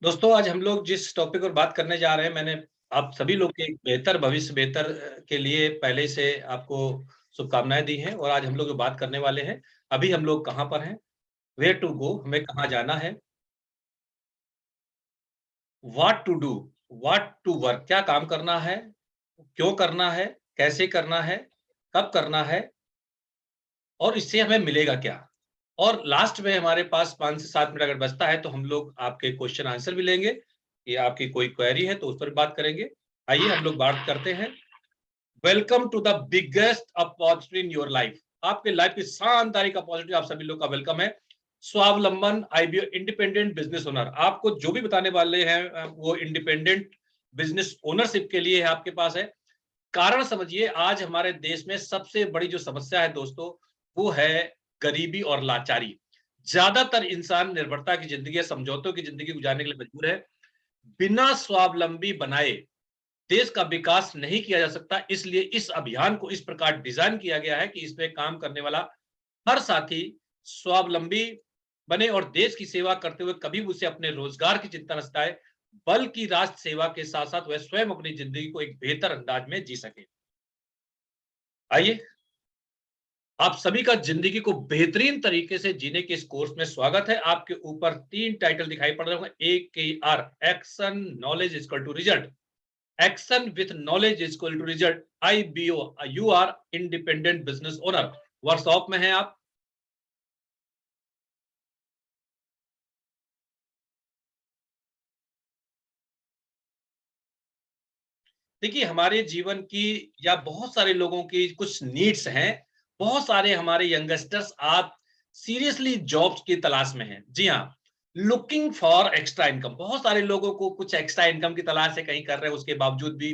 दोस्तों, आज हम लोग जिस टॉपिक पर बात करने जा रहे हैं, मैंने आप सभी लोग के एक बेहतर भविष्य बेहतर के लिए पहले से आपको शुभकामनाएं दी हैं। और आज हम लोग जो बात करने वाले हैं, अभी हम लोग कहाँ पर हैं, वेयर टू गो, हमें कहाँ जाना है, what to do, what to work, क्या काम करना है, क्यों करना है, कैसे करना है, कब करना है और इससे हमें मिलेगा क्या। और लास्ट में हमारे पास 5 से 7 मिनट अगर बचता है तो हम लोग आपके क्वेश्चन आंसर भी लेंगे, कि आपकी कोई क्वेरी है तो उस पर बात करेंगे। आइए हम लोग बात करते हैं। Welcome to the biggest opportunity in your life. आपके लाइफ की शानदार एक अपॉर्चुनिटी, आप सभी लोग का वेलकम है। स्वावलंबन आईबीओ इंडिपेंडेंट बिजनेस ओनर, आपको जो भी बताने वाले हैं वो इंडिपेंडेंट बिजनेस ओनरशिप के लिए है, आपके पास है। कारण समझिए, आज हमारे देश में सबसे बड़ी जो समस्या है दोस्तों, वो है गरीबी और लाचारी। ज्यादातर इंसान निर्भरता की जिंदगी, समझौतों की जिंदगी गुजारने के लिए मजबूर है। बिना स्वावलंबी बनाए देश का विकास नहीं किया जा सकता। इसलिए इस अभियान को इस प्रकार डिजाइन किया गया है कि इसमें काम करने वाला हर साथी स्वावलंबी बने और देश की सेवा करते हुए कभी भी उसे अपने रोजगार की चिंता न सताए, बल्कि राष्ट्र सेवा के साथ साथ वह स्वयं अपनी जिंदगी को एक बेहतर अंदाज में जी सके। आइए, आप सभी का जिंदगी को बेहतरीन तरीके से जीने के इस कोर्स में स्वागत है। आपके ऊपर 3 टाइटल दिखाई पड़ रहे होंगे। AKR, action knowledge equal to result, action with knowledge equal to result, IBO, you are independent business owner. Workshop में हैं आप। देखिए, हमारे जीवन की या बहुत सारे लोगों की कुछ नीड्स हैं। बहुत सारे हमारे यंगस्टर्स आज सीरियसली जॉब्स की तलाश में हैं। जी हाँ, लुकिंग फॉर एक्स्ट्रा इनकम। बहुत सारे लोगों को कुछ एक्स्ट्रा इनकम की तलाश है, कहीं कर रहे हैं, उसके बावजूद भी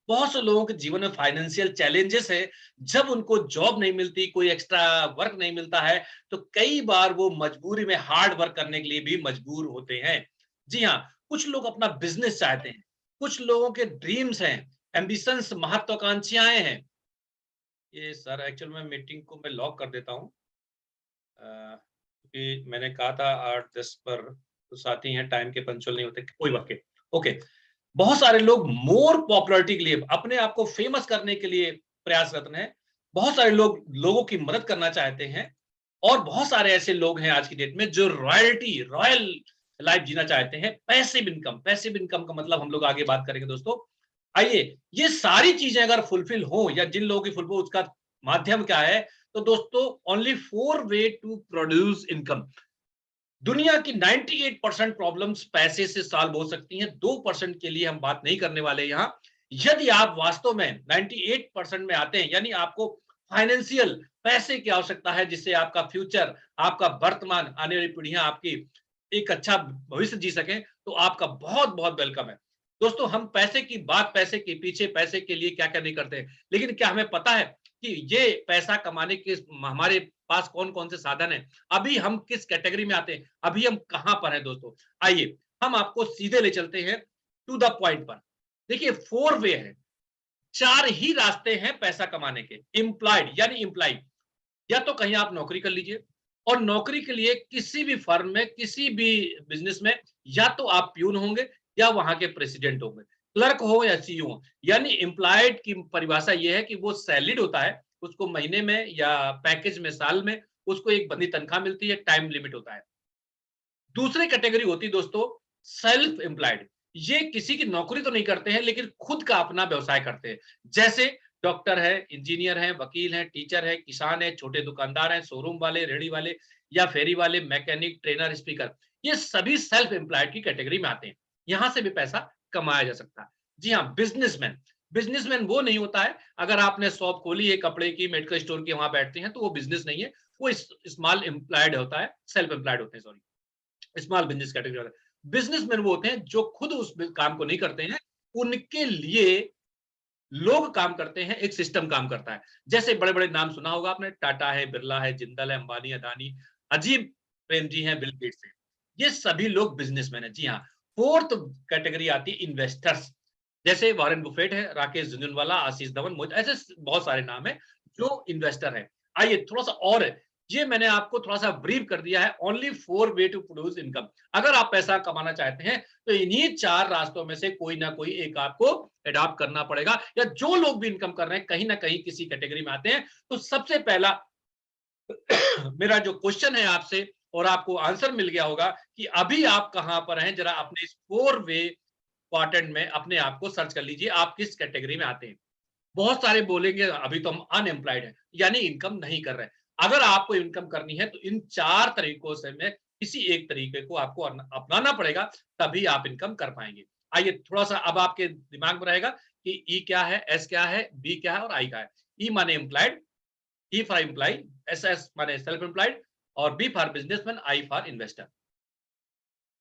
बहुत से लोगों के जीवन में फाइनेंशियल चैलेंजेस है। जब उनको जॉब नहीं मिलती, कोई एक्स्ट्रा वर्क नहीं मिलता है, तो कई बार वो मजबूरी में हार्ड वर्क करने के लिए भी मजबूर होते हैं। जी हाँ, कुछ लोग अपना बिजनेस चाहते हैं, कुछ लोगों के ड्रीम्स हैं, एम्बिशंस, महत्वाकांक्षाएं हैं। ये सर, एक्चुअल में मीटिंग को मैं लॉक कर देता हूँ, क्योंकि मैंने कहा था 8-10 पर, तो साथी हैं टाइम के पंचुअल नहीं होते, कोई बात नहीं। ओके। बहुत सारे लोग मोर पॉपुलैरिटी के लिए, अपने आप को फेमस करने के लिए प्रयासरत हैं। बहुत सारे लोग लोगों की मदद करना चाहते हैं। और बहुत सारे ऐसे लोग हैं आज की डेट में जो रॉयल लाइफ जीना चाहते हैं। पैसिव इनकम का मतलब हम लोग आगे बात करेंगे दोस्तों। आइए, ये सारी चीजें अगर फुलफिल हो, या जिन लोगों की फुलफिल, उसका माध्यम क्या है, तो दोस्तों only 4 way to produce income. दुनिया की 98% प्रॉब्लम्स पैसे से सॉल्व हो सकती हैं। 2% के लिए हम बात नहीं करने वाले यहां। यदि आप वास्तव में 98% में आते हैं, यानी आपको फाइनेंशियल पैसे की आवश्यकता है, जिससे आपका फ्यूचर, आपका वर्तमान, आने वाली पीढ़ियां आपकी एक अच्छा भविष्य जी सकें, तो आपका बहुत बहुत वेलकम है। दोस्तों, हम पैसे की बात, पैसे के पीछे, पैसे के लिए क्या क्या नहीं करते हैं, लेकिन क्या हमें पता है कि ये पैसा कमाने के हमारे पास कौन कौन से साधन है, अभी हम किस कैटेगरी में आते हैं, अभी हम कहां पर हैं दोस्तों। आइए, हम आपको सीधे ले चलते हैं टू द पॉइंट पर। देखिए, 4 वे है, 4 ही रास्ते हैं पैसा कमाने के। इम्प्लॉयड यानी इम्प्लाई, या तो कहीं आप नौकरी कर लीजिए, और नौकरी के लिए किसी भी फर्म में, किसी भी बिजनेस में, या तो आप प्यून होंगे या वहां के प्रेसिडेंट होंगे, क्लर्क हो या सीईओ हो। यानी एम्प्लॉयड की परिभाषा यह है कि वो सैलरीड होता है, उसको महीने में या पैकेज में, साल में उसको एक बंदी तनख्वाह मिलती है, टाइम लिमिट होता है। दूसरी कैटेगरी होती है दोस्तों सेल्फ एम्प्लॉयड। ये किसी की नौकरी तो नहीं करते हैं, लेकिन खुद का अपना व्यवसाय करते हैं। जैसे डॉक्टर है, इंजीनियर है, वकील है, टीचर है, किसान है, छोटे दुकानदार हैं, शोरूम वाले, रेडी वाले या फेरी वाले, मैकेनिक, ट्रेनर, स्पीकर। ये सभी सेल्फ एम्प्लॉयड की कैटेगरी में आते हैं। यहां से भी पैसा कमाया जा सकता है। जी हाँ, बिजनेसमैन। बिजनेसमैन वो नहीं होता है, अगर आपने शॉप खोली है कपड़े की, मेडिकल स्टोर की, वहां बैठते हैं, तो वो बिजनेस नहीं है। वो स्मॉल एम्प्लॉयड होता है, सेल्फ एम्प्लॉयड होते हैं, सॉरी, स्मॉल बिजनेस कैटेगरी वाले। बिजनेसमैन वो होते हैं जो खुद उस काम को नहीं करते हैं, उनके लिए लोग काम करते हैं, एक सिस्टम काम करता है। जैसे बड़े बड़े नाम सुना होगा आपने, टाटा है, बिरला है, जिंदल है, अंबानी, अदानी, अजीब प्रेम जी हैं, बिल गेट्स हैं। ये सभी लोग बिजनेसमैन है। जी हाँ। फोर्थ कैटेगरी आती है इन्वेस्टर्स। जैसे वॉरेन बुफेट है, राकेश झुनझुनवाला, आशीष धवन, मोहित, ऐसे बहुत सारे नाम है जो इन्वेस्टर है। आइए थोड़ा सा और ये मैंने आपको थोड़ा सा ब्रीफ कर दिया है, only 4 way to produce income. अगर आप पैसा कमाना चाहते हैं तो इन्हीं 4 रास्तों में से कोई ना कोई एक आपको अडॉप्ट करना पड़ेगा, या जो लोग भी इनकम कर रहे हैं कहीं ना कहीं किसी कैटेगरी में आते हैं। तो सबसे पहला मेरा जो क्वेश्चन है आपसे, और आपको आंसर मिल गया होगा कि अभी आप कहां पर हैं, जरा अपने इस 4 वे क्वाड्रेंट में अपने आप को सर्च कर लीजिए, आप किस कैटेगरी में आते हैं। बहुत सारे बोलेंगे अभी तो हम अनएम्प्लॉयड हैं, यानी इनकम नहीं कर रहे हैं। अगर आपको इनकम करनी है तो इन 4 तरीकों से में किसी एक तरीके को आपको अपनाना पड़ेगा, तभी आप इनकम कर पाएंगे। आइए थोड़ा सा अब आपके दिमाग में रहेगा कि ई क्या है, एस क्या है, बी क्या है और आई क्या है। ई माने employed, E for employ, S S माने सेल्फ एम्प्लॉयड, और B for businessman, I for investor.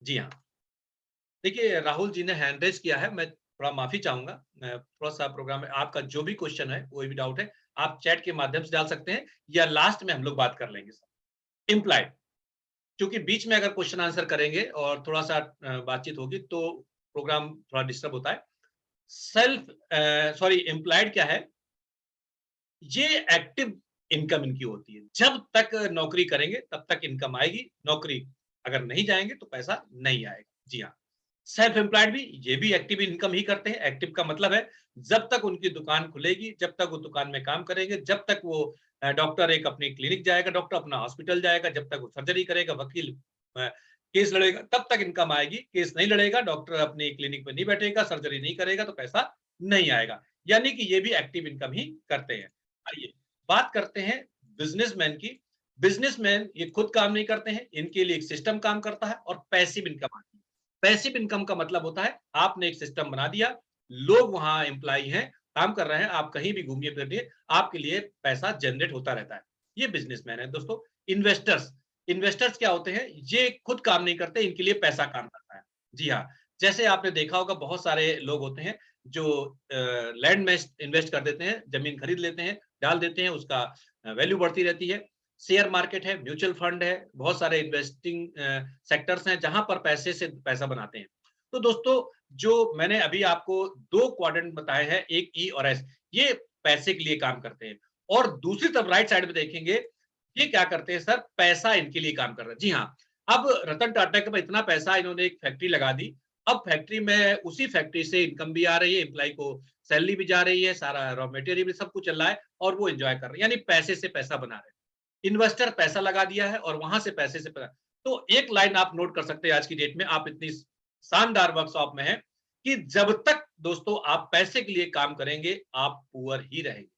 जी हाँ। देखिए राहुल जी ने हैंड रेज किया है, मैं थोड़ा माफी चाहूंगा। मैं थोड़ा सा प्रोग्राम में आपका जो भी क्वेश्चन है, कोई भी डाउट है, आप चैट के माध्यम से डाल सकते हैं, या लास्ट में हम लोग बात कर लेंगे सर। इम्प्लॉयड, क्योंकि बीच में अगर क्वेश्चन आंसर करेंगे और थोड़ा सा बातचीत होगी तो प्रोग्राम थोड़ा डिस्टर्ब होता है। सेल्फ सॉरी एम्प्लॉयड क्या है, ये एक्टिव इनकम इनकी होती है। जब तक नौकरी करेंगे तब तक इनकम आएगी, नौकरी अगर नहीं जाएंगे तो पैसा नहीं आएगा। जी हाँ। सेल्फ एम्प्लॉयड भी, ये भी एक्टिव इनकम ही करते हैं। एक्टिव का मतलब है जब तक उनकी दुकान खुलेगी, जब तक वो दुकान में काम करेंगे, जब तक वो डॉक्टर एक अपनी क्लिनिक जाएगा, डॉक्टर अपना हॉस्पिटल जाएगा, जब तक वो सर्जरी करेगा, वकील केस लड़ेगा, तब तक इनकम आएगी। केस नहीं लड़ेगा, डॉक्टर अपनी क्लिनिक में नहीं बैठेगा, सर्जरी नहीं करेगा, तो पैसा नहीं आएगा। यानी कि ये भी एक्टिव इनकम ही करते हैं। आइए बात करते हैं बिजनेसमैन की। बिजनेसमैन ये खुद काम नहीं करते हैं, इनके लिए एक सिस्टम काम करता है और पैसिव इनकम आती है। पैसिव इनकम का मतलब होता है आपने एक सिस्टम बना दिया, लोग वहां एम्प्लॉय हैं, काम कर रहे हैं, आप कहीं भी घूमिए फिरिए, आपके लिए पैसा जनरेट होता रहता है। ये बिजनेसमैन है दोस्तों। इन्वेस्टर्स, इन्वेस्टर्स क्या होते हैं, ये खुद काम नहीं करते, इनके लिए पैसा काम करता है। जी हाँ। जैसे आपने देखा होगा बहुत सारे लोग होते हैं जो लैंड में इन्वेस्ट कर देते हैं, जमीन खरीद लेते हैं, डाल देते हैं, उसका वैल्यू बढ़ती रहती है। शेयर मार्केट है, म्यूचुअल फंड है, बहुत सारे इन्वेस्टिंग सेक्टर्स हैं जहां पर पैसे से पैसा बनाते हैं। तो दोस्तों जो मैंने अभी आपको 2 क्वाड्रेंट बताए हैं, एक ई और एस, ये पैसे के लिए काम करते हैं। और दूसरी तरफ राइट साइड में देखेंगे, ये क्या करते हैं सर, पैसा इनके लिए काम कर रहा है। जी हाँ। अब रतन टाटा के पास इतना पैसा, इन्होंने एक फैक्ट्री लगा दी। अब फैक्ट्री में, उसी फैक्ट्री से इनकम भी आ रही है, एम्प्लॉय को सैलरी भी जा रही है, सारा रॉ मटेरियल भी सब कुछ चल रहा है, और वो एंजॉय कर रहे हैं, यानी पैसे से पैसा बना रहे हैं। इन्वेस्टर पैसा लगा दिया है और वहां से पैसे से पैसा। तो एक लाइन आप नोट कर सकते हैं आज की डेट में, आप इतनी शानदार वर्कशॉप में हैं, कि जब तक दोस्तों आप पैसे के लिए काम करेंगे आप पुअर ही रहेंगे।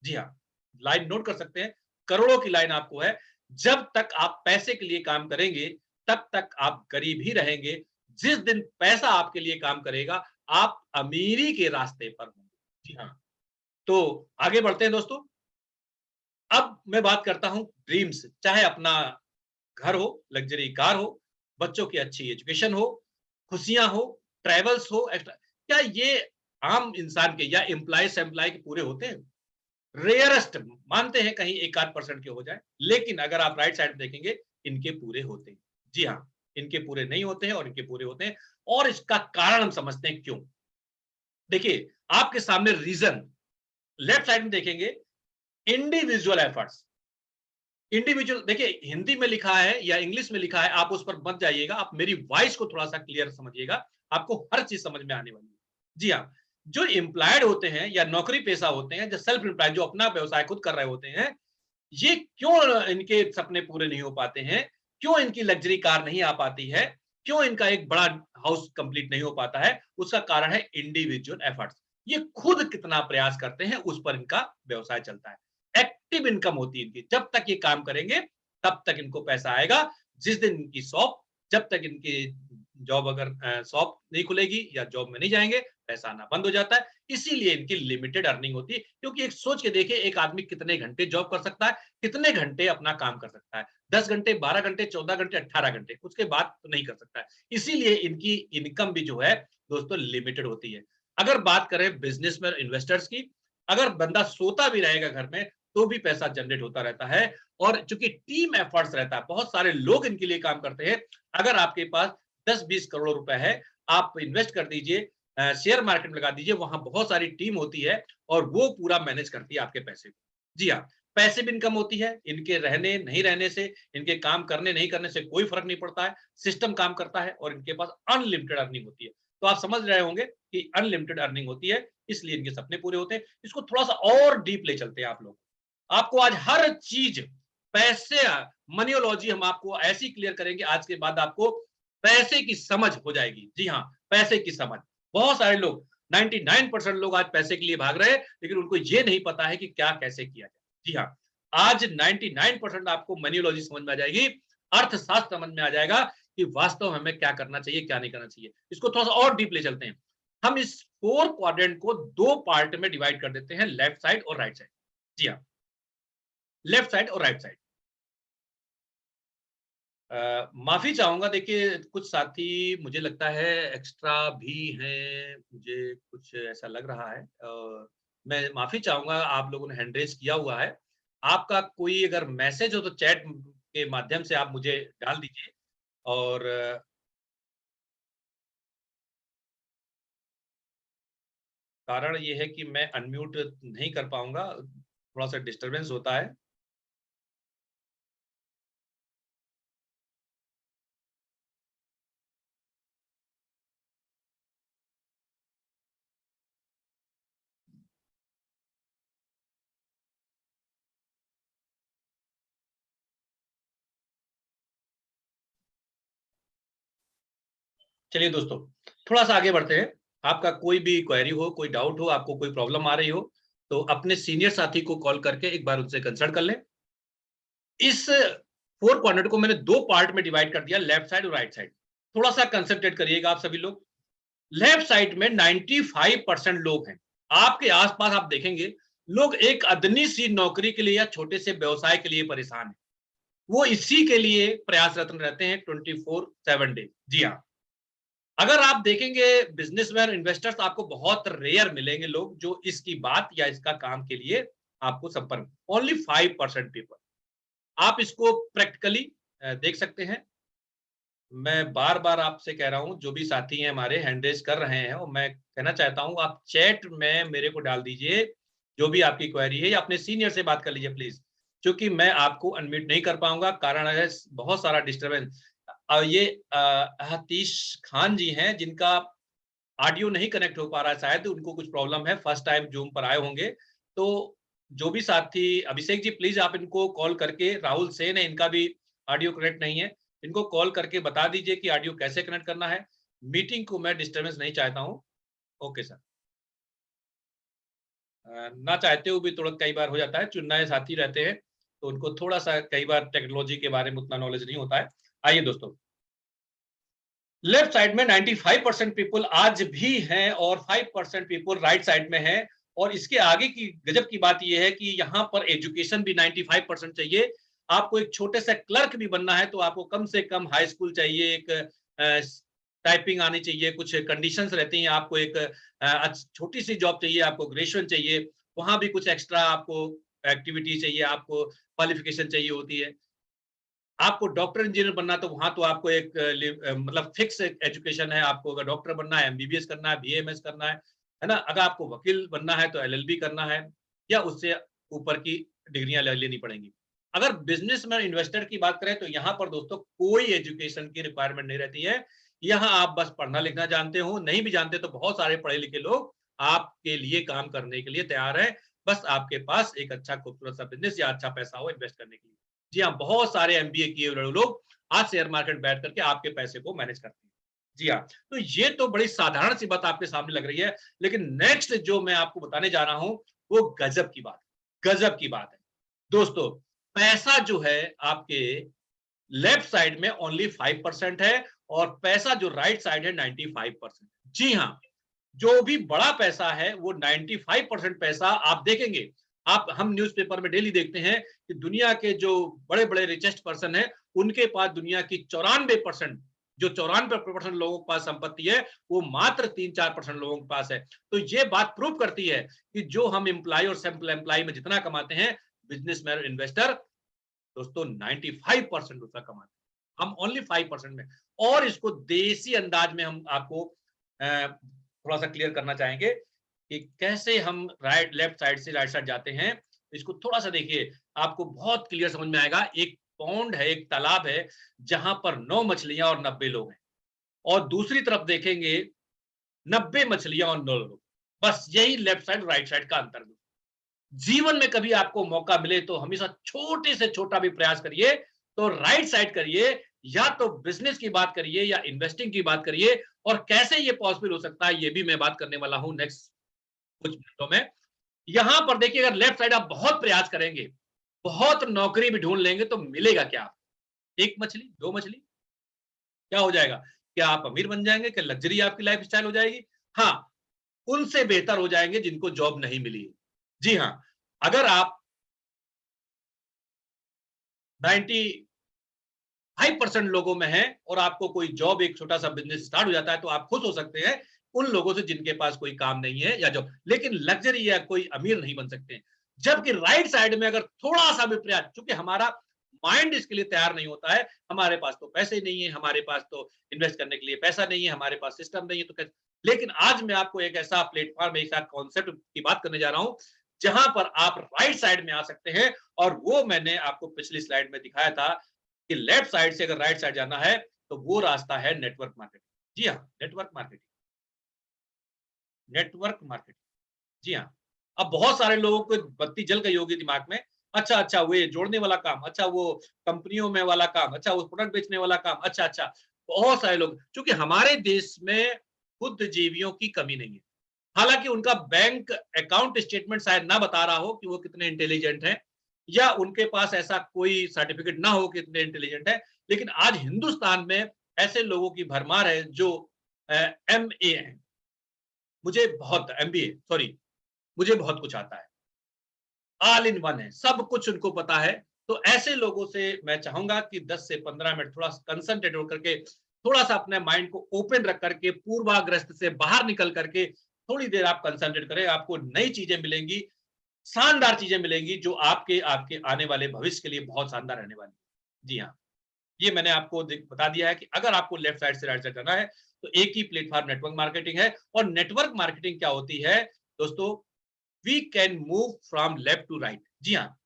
जी हाँ। लाइन नोट कर सकते हैं, करोड़ों की लाइन आपको है। जब तक आप पैसे के लिए काम करेंगे तब तक आप गरीब ही रहेंगे। जिस दिन पैसा आपके लिए काम करेगा आप अमीरी के रास्ते पर होंगे। जी हाँ। तो आगे बढ़ते हैं दोस्तों। अब मैं बात करता हूं ड्रीम्स, चाहे अपना घर हो, लग्जरी कार हो, बच्चों की अच्छी एजुकेशन हो, खुशियां हो, ट्रैवल्स हो, एक्स्ट्रा, क्या ये आम इंसान के या एम्प्लॉय एम्प्लॉय के पूरे होते हैं? रेयरेस्ट मानते हैं कहीं एक आध परसेंट के हो जाए, लेकिन अगर आप राइट साइड देखेंगे इनके पूरे होते हैं। जी हाँ। इनके पूरे नहीं होते हैं और इनके पूरे होते हैं। और इसका कारण हम समझते हैं क्यों। देखिए आपके सामने रीजन लेफ्ट साइड में देखेंगे, इंडिविजुअल एफर्ट्स। इंडिविजुअल, देखिए हिंदी में लिखा है या इंग्लिश में लिखा है, आप उस पर मत जाइएगा, आप मेरी वॉइस को थोड़ा सा क्लियर समझिएगा, आपको हर चीज समझ में आने वाली है। जी हाँ। जो एम्प्लॉयड होते हैं या नौकरी पेशा होते हैं, जो सेल्फ एम्प्लॉयड, जो अपना व्यवसाय खुद कर रहे होते हैं, ये क्यों इनके सपने पूरे नहीं हो पाते हैं, क्यों इनकी लग्जरी कार नहीं आ पाती है, क्यों इनका एक बड़ा हाउस कंप्लीट नहीं हो पाता है, उसका कारण है इंडिविजुअल एफर्ट्स। ये खुद कितना प्रयास करते हैं उस पर इनका व्यवसाय चलता है। एक्टिव इनकम होती है इनकी, जब तक ये काम करेंगे तब तक इनको पैसा आएगा। जिस दिन इनकी शॉप, जब तक इनकी जॉब, अगर शॉप नहीं खुलेगी या जॉब में नहीं जाएंगे, पैसा आना बंद हो जाता है। इसीलिए इनकी लिमिटेड अर्निंग होती है, क्योंकि एक सोच के देखिए, एक आदमी कितने घंटे जॉब कर सकता है, कितने घंटे अपना काम कर सकता है, 10 घंटे, 12 घंटे, 14 घंटे, 18 घंटे, उसके बाद तो नहीं कर सकता है। इसीलिए इनकी इनकम भी जो है दोस्तों लिमिटेड होती है। अगर बात करें बिजनेस में इन्वेस्टर्स की, अगर बंदा सोता भी रहेगा घर में तो भी पैसा जनरेट होता रहता है। और चूंकि टीम एफर्ट्स रहता है, बहुत सारे लोग इनके लिए काम करते हैं। अगर आपके पास 10-20 करोड़ रुपए है, आप इन्वेस्ट कर दीजिए, शेयर मार्केट में लगा दीजिए, वहां बहुत सारी टीम होती है और वो पूरा मैनेज करती है आपके पैसे को। जी हाँ। पैसिव इनकम होती है, इनके रहने नहीं रहने से, इनके काम करने नहीं करने से कोई फर्क नहीं पड़ता है, सिस्टम काम करता है और इनके पास अनलिमिटेड अर्निंग होती है। तो आप समझ रहे होंगे कि अनलिमिटेड अर्निंग होती है, इसलिए इनके सपने पूरे होते हैं। इसको थोड़ा-सा और डीप ले चलते हैं आप लोग। आपको आज हर चीज पैसे, मनियोलॉजी हम आपको ऐसी क्लियर करेंगे, आज के बाद आपको पैसे की समझ हो जाएगी। जी हाँ, पैसे की समझ। बहुत सारे लोग 99% लोग आज पैसे के लिए भाग रहे हैं, लेकिन उनको ये नहीं पता है कि क्या कैसे किया जाए। जी हाँ, आज 99% आपको मनियोलॉजी समझ में आ जाएगी, अर्थशास्त्र समझ में आ जाएगा कि वास्तव में हमें क्या करना चाहिए, क्या नहीं करना चाहिए। इसको थोड़ा सा और डीप ले चलते हैं। हम इस 4 क्वाड्रेंट को 2 पार्ट में डिवाइड कर देते हैं, लेफ्ट साइड और राइट साइड। जी हाँ, लेफ्ट साइड और राइट साइड। माफी चाहूंगा, देखिए कुछ साथी मुझे लगता है एक्स्ट्रा भी हैं, मुझे कुछ ऐसा लग रहा है। मैं माफी चाहूंगा, आप लोगों ने हैंड रेज किया हुआ है। आपका कोई अगर मैसेज हो तो चैट के माध्यम से आप मुझे डाल दीजिए। और कारण ये है कि मैं अनम्यूट नहीं कर पाऊंगा, थोड़ा सा डिस्टरबेंस होता है। चलिए दोस्तों, थोड़ा सा आगे बढ़ते हैं। आपका कोई भी क्वेरी हो, कोई डाउट हो, आपको कोई प्रॉब्लम आ रही हो, तो अपने सीनियर साथी को कॉल करके एक बार उनसे कंसल्ट कर लें। इस 4 क्वाड्रेंट को मैंने 2 पार्ट में डिवाइड कर दिया, लेफ्ट साइड और राइट साइड। थोड़ा सा कंसंट्रेट करिएगा आप सभी लोग। लेफ्ट साइड में 95% लोग हैं। आपके आसपास आप देखेंगे, लोग एक अदनी सी नौकरी के लिए या छोटे से व्यवसाय के लिए परेशान हैं। वो इसी के लिए प्रयासरत रहते हैं 24/7 डे। जी हाँ, अगर आप देखेंगे बिजनेसमैन इन्वेस्टर्स, आपको बहुत रेयर मिलेंगे लोग जो इसकी बात या इसका काम के लिए आपको संपर्क। Only 5% people. आप इसको प्रैक्टिकली देख सकते हैं। मैं बार बार आपसे कह रहा हूं, जो भी साथी हैं हमारे हैंड रेज कर रहे हैं, और मैं कहना चाहता हूं आप चैट में मेरे को डाल दीजिए जो भी आपकी क्वेरी है, या अपने सीनियर से बात कर लीजिए प्लीज, क्योंकि मैं आपको अनम्यूट नहीं कर पाऊंगा, कारण है बहुत सारा डिस्टर्बेंस। ये हतीश खान जी हैं, जिनका ऑडियो नहीं कनेक्ट हो पा रहा है, शायद उनको कुछ प्रॉब्लम है, फर्स्ट टाइम जूम पर आए होंगे। तो जो भी साथी, अभिषेक जी प्लीज आप इनको कॉल करके, राहुल सेन है, इनका भी ऑडियो कनेक्ट नहीं है, इनको कॉल करके बता दीजिए कि ऑडियो कैसे कनेक्ट करना है। मीटिंग को मैं डिस्टर्बेंस नहीं चाहता हूँ। Okay sir. ना चाहते हुए भी थोड़ा कई बार हो जाता है, जो नए साथी रहते हैं तो उनको थोड़ा सा कई बार टेक्नोलॉजी के बारे में उतना नॉलेज नहीं होता है। आइए दोस्तों, लेफ्ट साइड में 95% पीपल आज भी हैं और 5% पीपल राइट साइड में हैं। और इसके आगे की गजब की बात यह है कि यहाँ पर एजुकेशन भी 95% चाहिए। आपको एक छोटे से क्लर्क भी बनना है तो आपको कम से कम हाई स्कूल चाहिए, एक टाइपिंग आनी चाहिए, कुछ कंडीशंस रहती हैं। आपको एक छोटी सी जॉब चाहिए, आपको ग्रेजुएशन चाहिए, वहां भी कुछ एक्स्ट्रा आपको एक्टिविटी चाहिए, आपको क्वालिफिकेशन चाहिए होती है। आपको डॉक्टर इंजीनियर बनना तो वहां तो आपको एक मतलब फिक्स एजुकेशन है। आपको अगर डॉक्टर बनना है, एमबीबीएस करना है, बीएमएस करना है ना। अगर आपको वकील बनना है तो एलएलबी करना है, या उससे ऊपर की डिग्रियां लेनी पड़ेंगी। अगर बिजनेसमैन इन्वेस्टर की बात करें तो यहाँ पर दोस्तों कोई एजुकेशन की रिक्वायरमेंट नहीं रहती है। यहाँ आप बस पढ़ना लिखना जानते हो, नहीं भी जानते तो बहुत सारे पढ़े लिखे लोग आपके लिए काम करने के लिए तैयार है। बस आपके पास एक अच्छा खूबसूरत सा बिजनेस या अच्छा पैसा हो इन्वेस्ट करने के लिए। जी हाँ, बहुत सारे एमबीए किए हुए लोग आज शेयर मार्केट बैठ करके आपके पैसे को मैनेज करते हैं। जी हाँ, तो ये तो बड़ी साधारण सी बात आपके सामने लग रही है, लेकिन नेक्स्ट जो मैं आपको बताने जा रहा हूं वो गजब की बात है, गजब की बात है। दोस्तों, पैसा जो है आपके लेफ्ट साइड में ओनली 5% है, और पैसा जो राइट साइड है 95%। जी हाँ, जो भी बड़ा पैसा है वो 95% पैसा आप देखेंगे। आप, हम न्यूज़पेपर में डेली देखते हैं कि दुनिया के जो बड़े बड़े रिचेस्ट पर्सन है, उनके पास दुनिया की 94%, जो 94% लोगों के पास संपत्ति है, वो मात्र 3-4% लोगों के पास है। तो ये बात प्रूव करती है कि जो हम एम्प्लॉय और सिंपल एम्प्लॉय में जितना कमाते हैं, बिजनेसमैन इन्वेस्टर दोस्तों 95% उसका कमाते हैं, हम ओनली 5% में। और इसको देसी अंदाज में हम आपको थोड़ा सा क्लियर करना चाहेंगे कि कैसे हम राइट लेफ्ट साइड से राइट साइड जाते हैं। इसको थोड़ा सा देखिए। आपको बहुत क्लियर समझ में आएगा। एक पॉन्ड है, एक तालाब है, जहां पर 9 मछलियां और 90 लोग हैं, और दूसरी तरफ देखेंगे 90 मछलियां और 9 लोग। बस यही लेफ्ट साइड राइट साइड का अंतर है। जीवन में कभी आपको मौका मिले तो हमेशा छोटे से छोटा भी प्रयास करिए, तो राइट साइड करिए, या तो बिजनेस की बात करिए या इन्वेस्टिंग की बात करिए। और कैसे ये पॉसिबल हो सकता है, ये भी मैं बात करने वाला हूं नेक्स्ट कुछ मिनटों में। यहां पर देखिए, अगर लेफ्ट साइड आप बहुत प्रयास करेंगे, बहुत नौकरी भी ढूंढ लेंगे, तो मिलेगा क्या? एक मछली, दो मछली, क्या हो जाएगा? क्या आप अमीर बन जाएंगे? क्या लग्जरी आपकी लाइफ स्टाइल हो जाएगी? हाँ, उनसे बेहतर हो जाएंगे जिनको जॉब नहीं मिली है। जी हाँ, अगर आप 95% लोगों में हैं और आपको कोई जॉब, एक छोटा सा बिजनेस स्टार्ट हो जाता है, तो आप खुश हो सकते हैं उन लोगों से जिनके पास कोई काम नहीं है या जॉब, लेकिन लग्जरी या कोई अमीर नहीं बन सकते हैं। जबकि राइट साइड में अगर थोड़ा सा भी प्रयास, क्योंकि हमारा माइंड इसके लिए तैयार नहीं होता है, हमारे पास तो पैसे नहीं है, हमारे पास तो इन्वेस्ट करने के लिए पैसा नहीं है, हमारे पास सिस्टम नहीं है, तो कैसे? लेकिन आज मैं आपको एक ऐसा प्लेटफॉर्म, एक ऐसा कॉन्सेप्ट की बात करने जा रहा हूं, जहां पर आप राइट साइड में आ सकते हैं। और वो मैंने आपको पिछली स्लाइड में दिखाया था कि लेफ्ट साइड से अगर राइट साइड जाना है, तो वो रास्ता है नेटवर्क मार्केटिंग। जी हाँ, नेटवर्क मार्केटिंग, नेटवर्क मार्केटिंग। जी हाँ। अब बहुत सारे लोगों को बत्ती जल गई होगी दिमाग में, अच्छा अच्छा वो ये जोड़ने वाला काम, अच्छा वो कंपनियों में वाला काम, अच्छा वो प्रोडक्ट बेचने वाला काम, अच्छा अच्छा। बहुत सारे लोग, क्योंकि हमारे देश में बुद्धिजीवियों की कमी नहीं है। हालांकि उनका बैंक अकाउंट स्टेटमेंट शायद ना बता रहा हो कि वो कितने इंटेलिजेंट हैं, या उनके पास ऐसा कोई सर्टिफिकेट ना हो कि कितने इंटेलिजेंट है, लेकिन आज हिंदुस्तान में ऐसे लोगों की भरमार है जो एमए हैं, मुझे बहुत एमबीए, सॉरी, मुझे बहुत कुछ आता है, ऑल इन वन है, सब कुछ उनको पता है। तो ऐसे लोगों से मैं चाहूंगा कि 10 से 15 मिनट थोड़ा कंसंट्रेट होकर के, थोड़ा सा अपने माइंड को ओपन रख करके, पूर्वाग्रस्त से बाहर निकल करके थोड़ी देर आप कंसंट्रेट करें, आपको नई चीजें मिलेंगी, शानदार चीजें मिलेंगी, जो आपके आपके आने वाले भविष्य के लिए बहुत शानदार रहने वाली है। जी हाँ, ये मैंने आपको बता दिया है कि अगर आपको लेफ्ट साइड से राइट साइड करना है, तो एक ही प्लेटफॉर्म नेटवर्क मार्केटिंग है। और नेटवर्क मार्केटिंग क्या होती है दोस्तों? We can move from left to right. जी हाँ,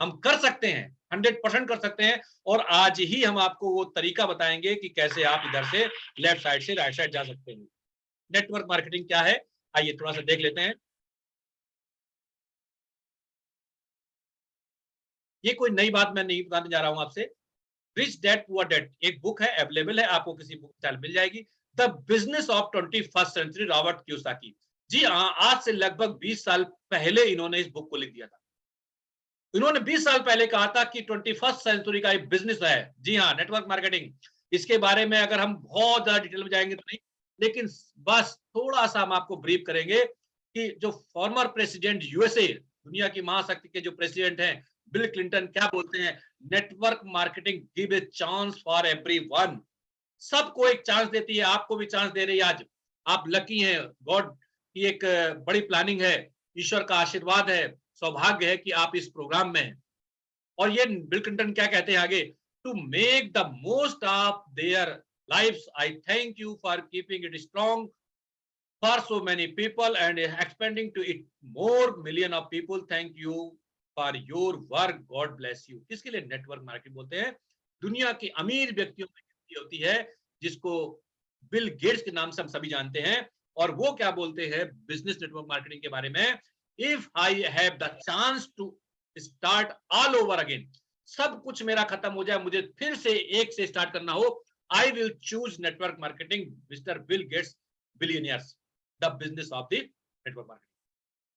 हम कर सकते हैं, 100% कर सकते हैं। और आज ही हम आपको वो तरीका बताएंगे कि कैसे आप इधर से लेफ्ट साइड से राइट साइड जा सकते हैं। नेटवर्क मार्केटिंग क्या है, आइए थोड़ा सा देख लेते हैं। ये कोई नई बात मैं नहीं बताने जा रहा हूं आपसे। रिच डैड पुअर डैड एक बुक है, अवेलेबल है, आपको किसी बुक स्टॉल मिल जाएगी। The business of 21st century, Robert Kiyosaki. जी हाँ, आज से लगभग 20 साल पहले इन्होंने इस बुक को लिख दिया था। इन्होंने 20 साल पहले कहा था कि 21st सेंचुरी का एक बिजनेस है, जी हाँ, नेटवर्क मार्केटिंग। इसके बारे में अगर हम बहुत ज्यादा डिटेल में जाएंगे तो नहीं, लेकिन बस थोड़ा सा हम आपको ब्रीफ करेंगे कि जो फॉर्मर प्रेसिडेंट यूएसए, दुनिया की महाशक्ति के जो प्रेसिडेंट हैं, बिल क्लिंटन, क्या बोलते हैं? Network marketing give a chance for everyone. सबको एक चांस देती है, आपको भी चांस दे रही है आज। आप लकी हैं, गॉड की एक बड़ी प्लानिंग है, ईश्वर का आशीर्वाद है, सौभाग्य है कि आप इस प्रोग्राम में हैं। और ये बिल क्लिंटन क्या कहते हैं आगे? To make the most of their lifes, I thank you for keeping it strong for so many people and expanding to it more million of people, thank you for your work, God bless you. किसके लिए network marketing बोलते हैं? दुनिया के अमीर व्यक्तियों में होती है, जिसको बिल गेट्स के नाम से हम सभी जानते हैं। और वो क्या बोलते हैं बिजनेस नेटवर्क मार्केटिंग के बारे में? If I have the chance to start all over again, सब कुछ मेरा खत्म हो जाए, मुझे फिर से एक से स्टार्ट करना हो, I will choose network marketing, mister Bill Gates billionaires, the business of the network marketing.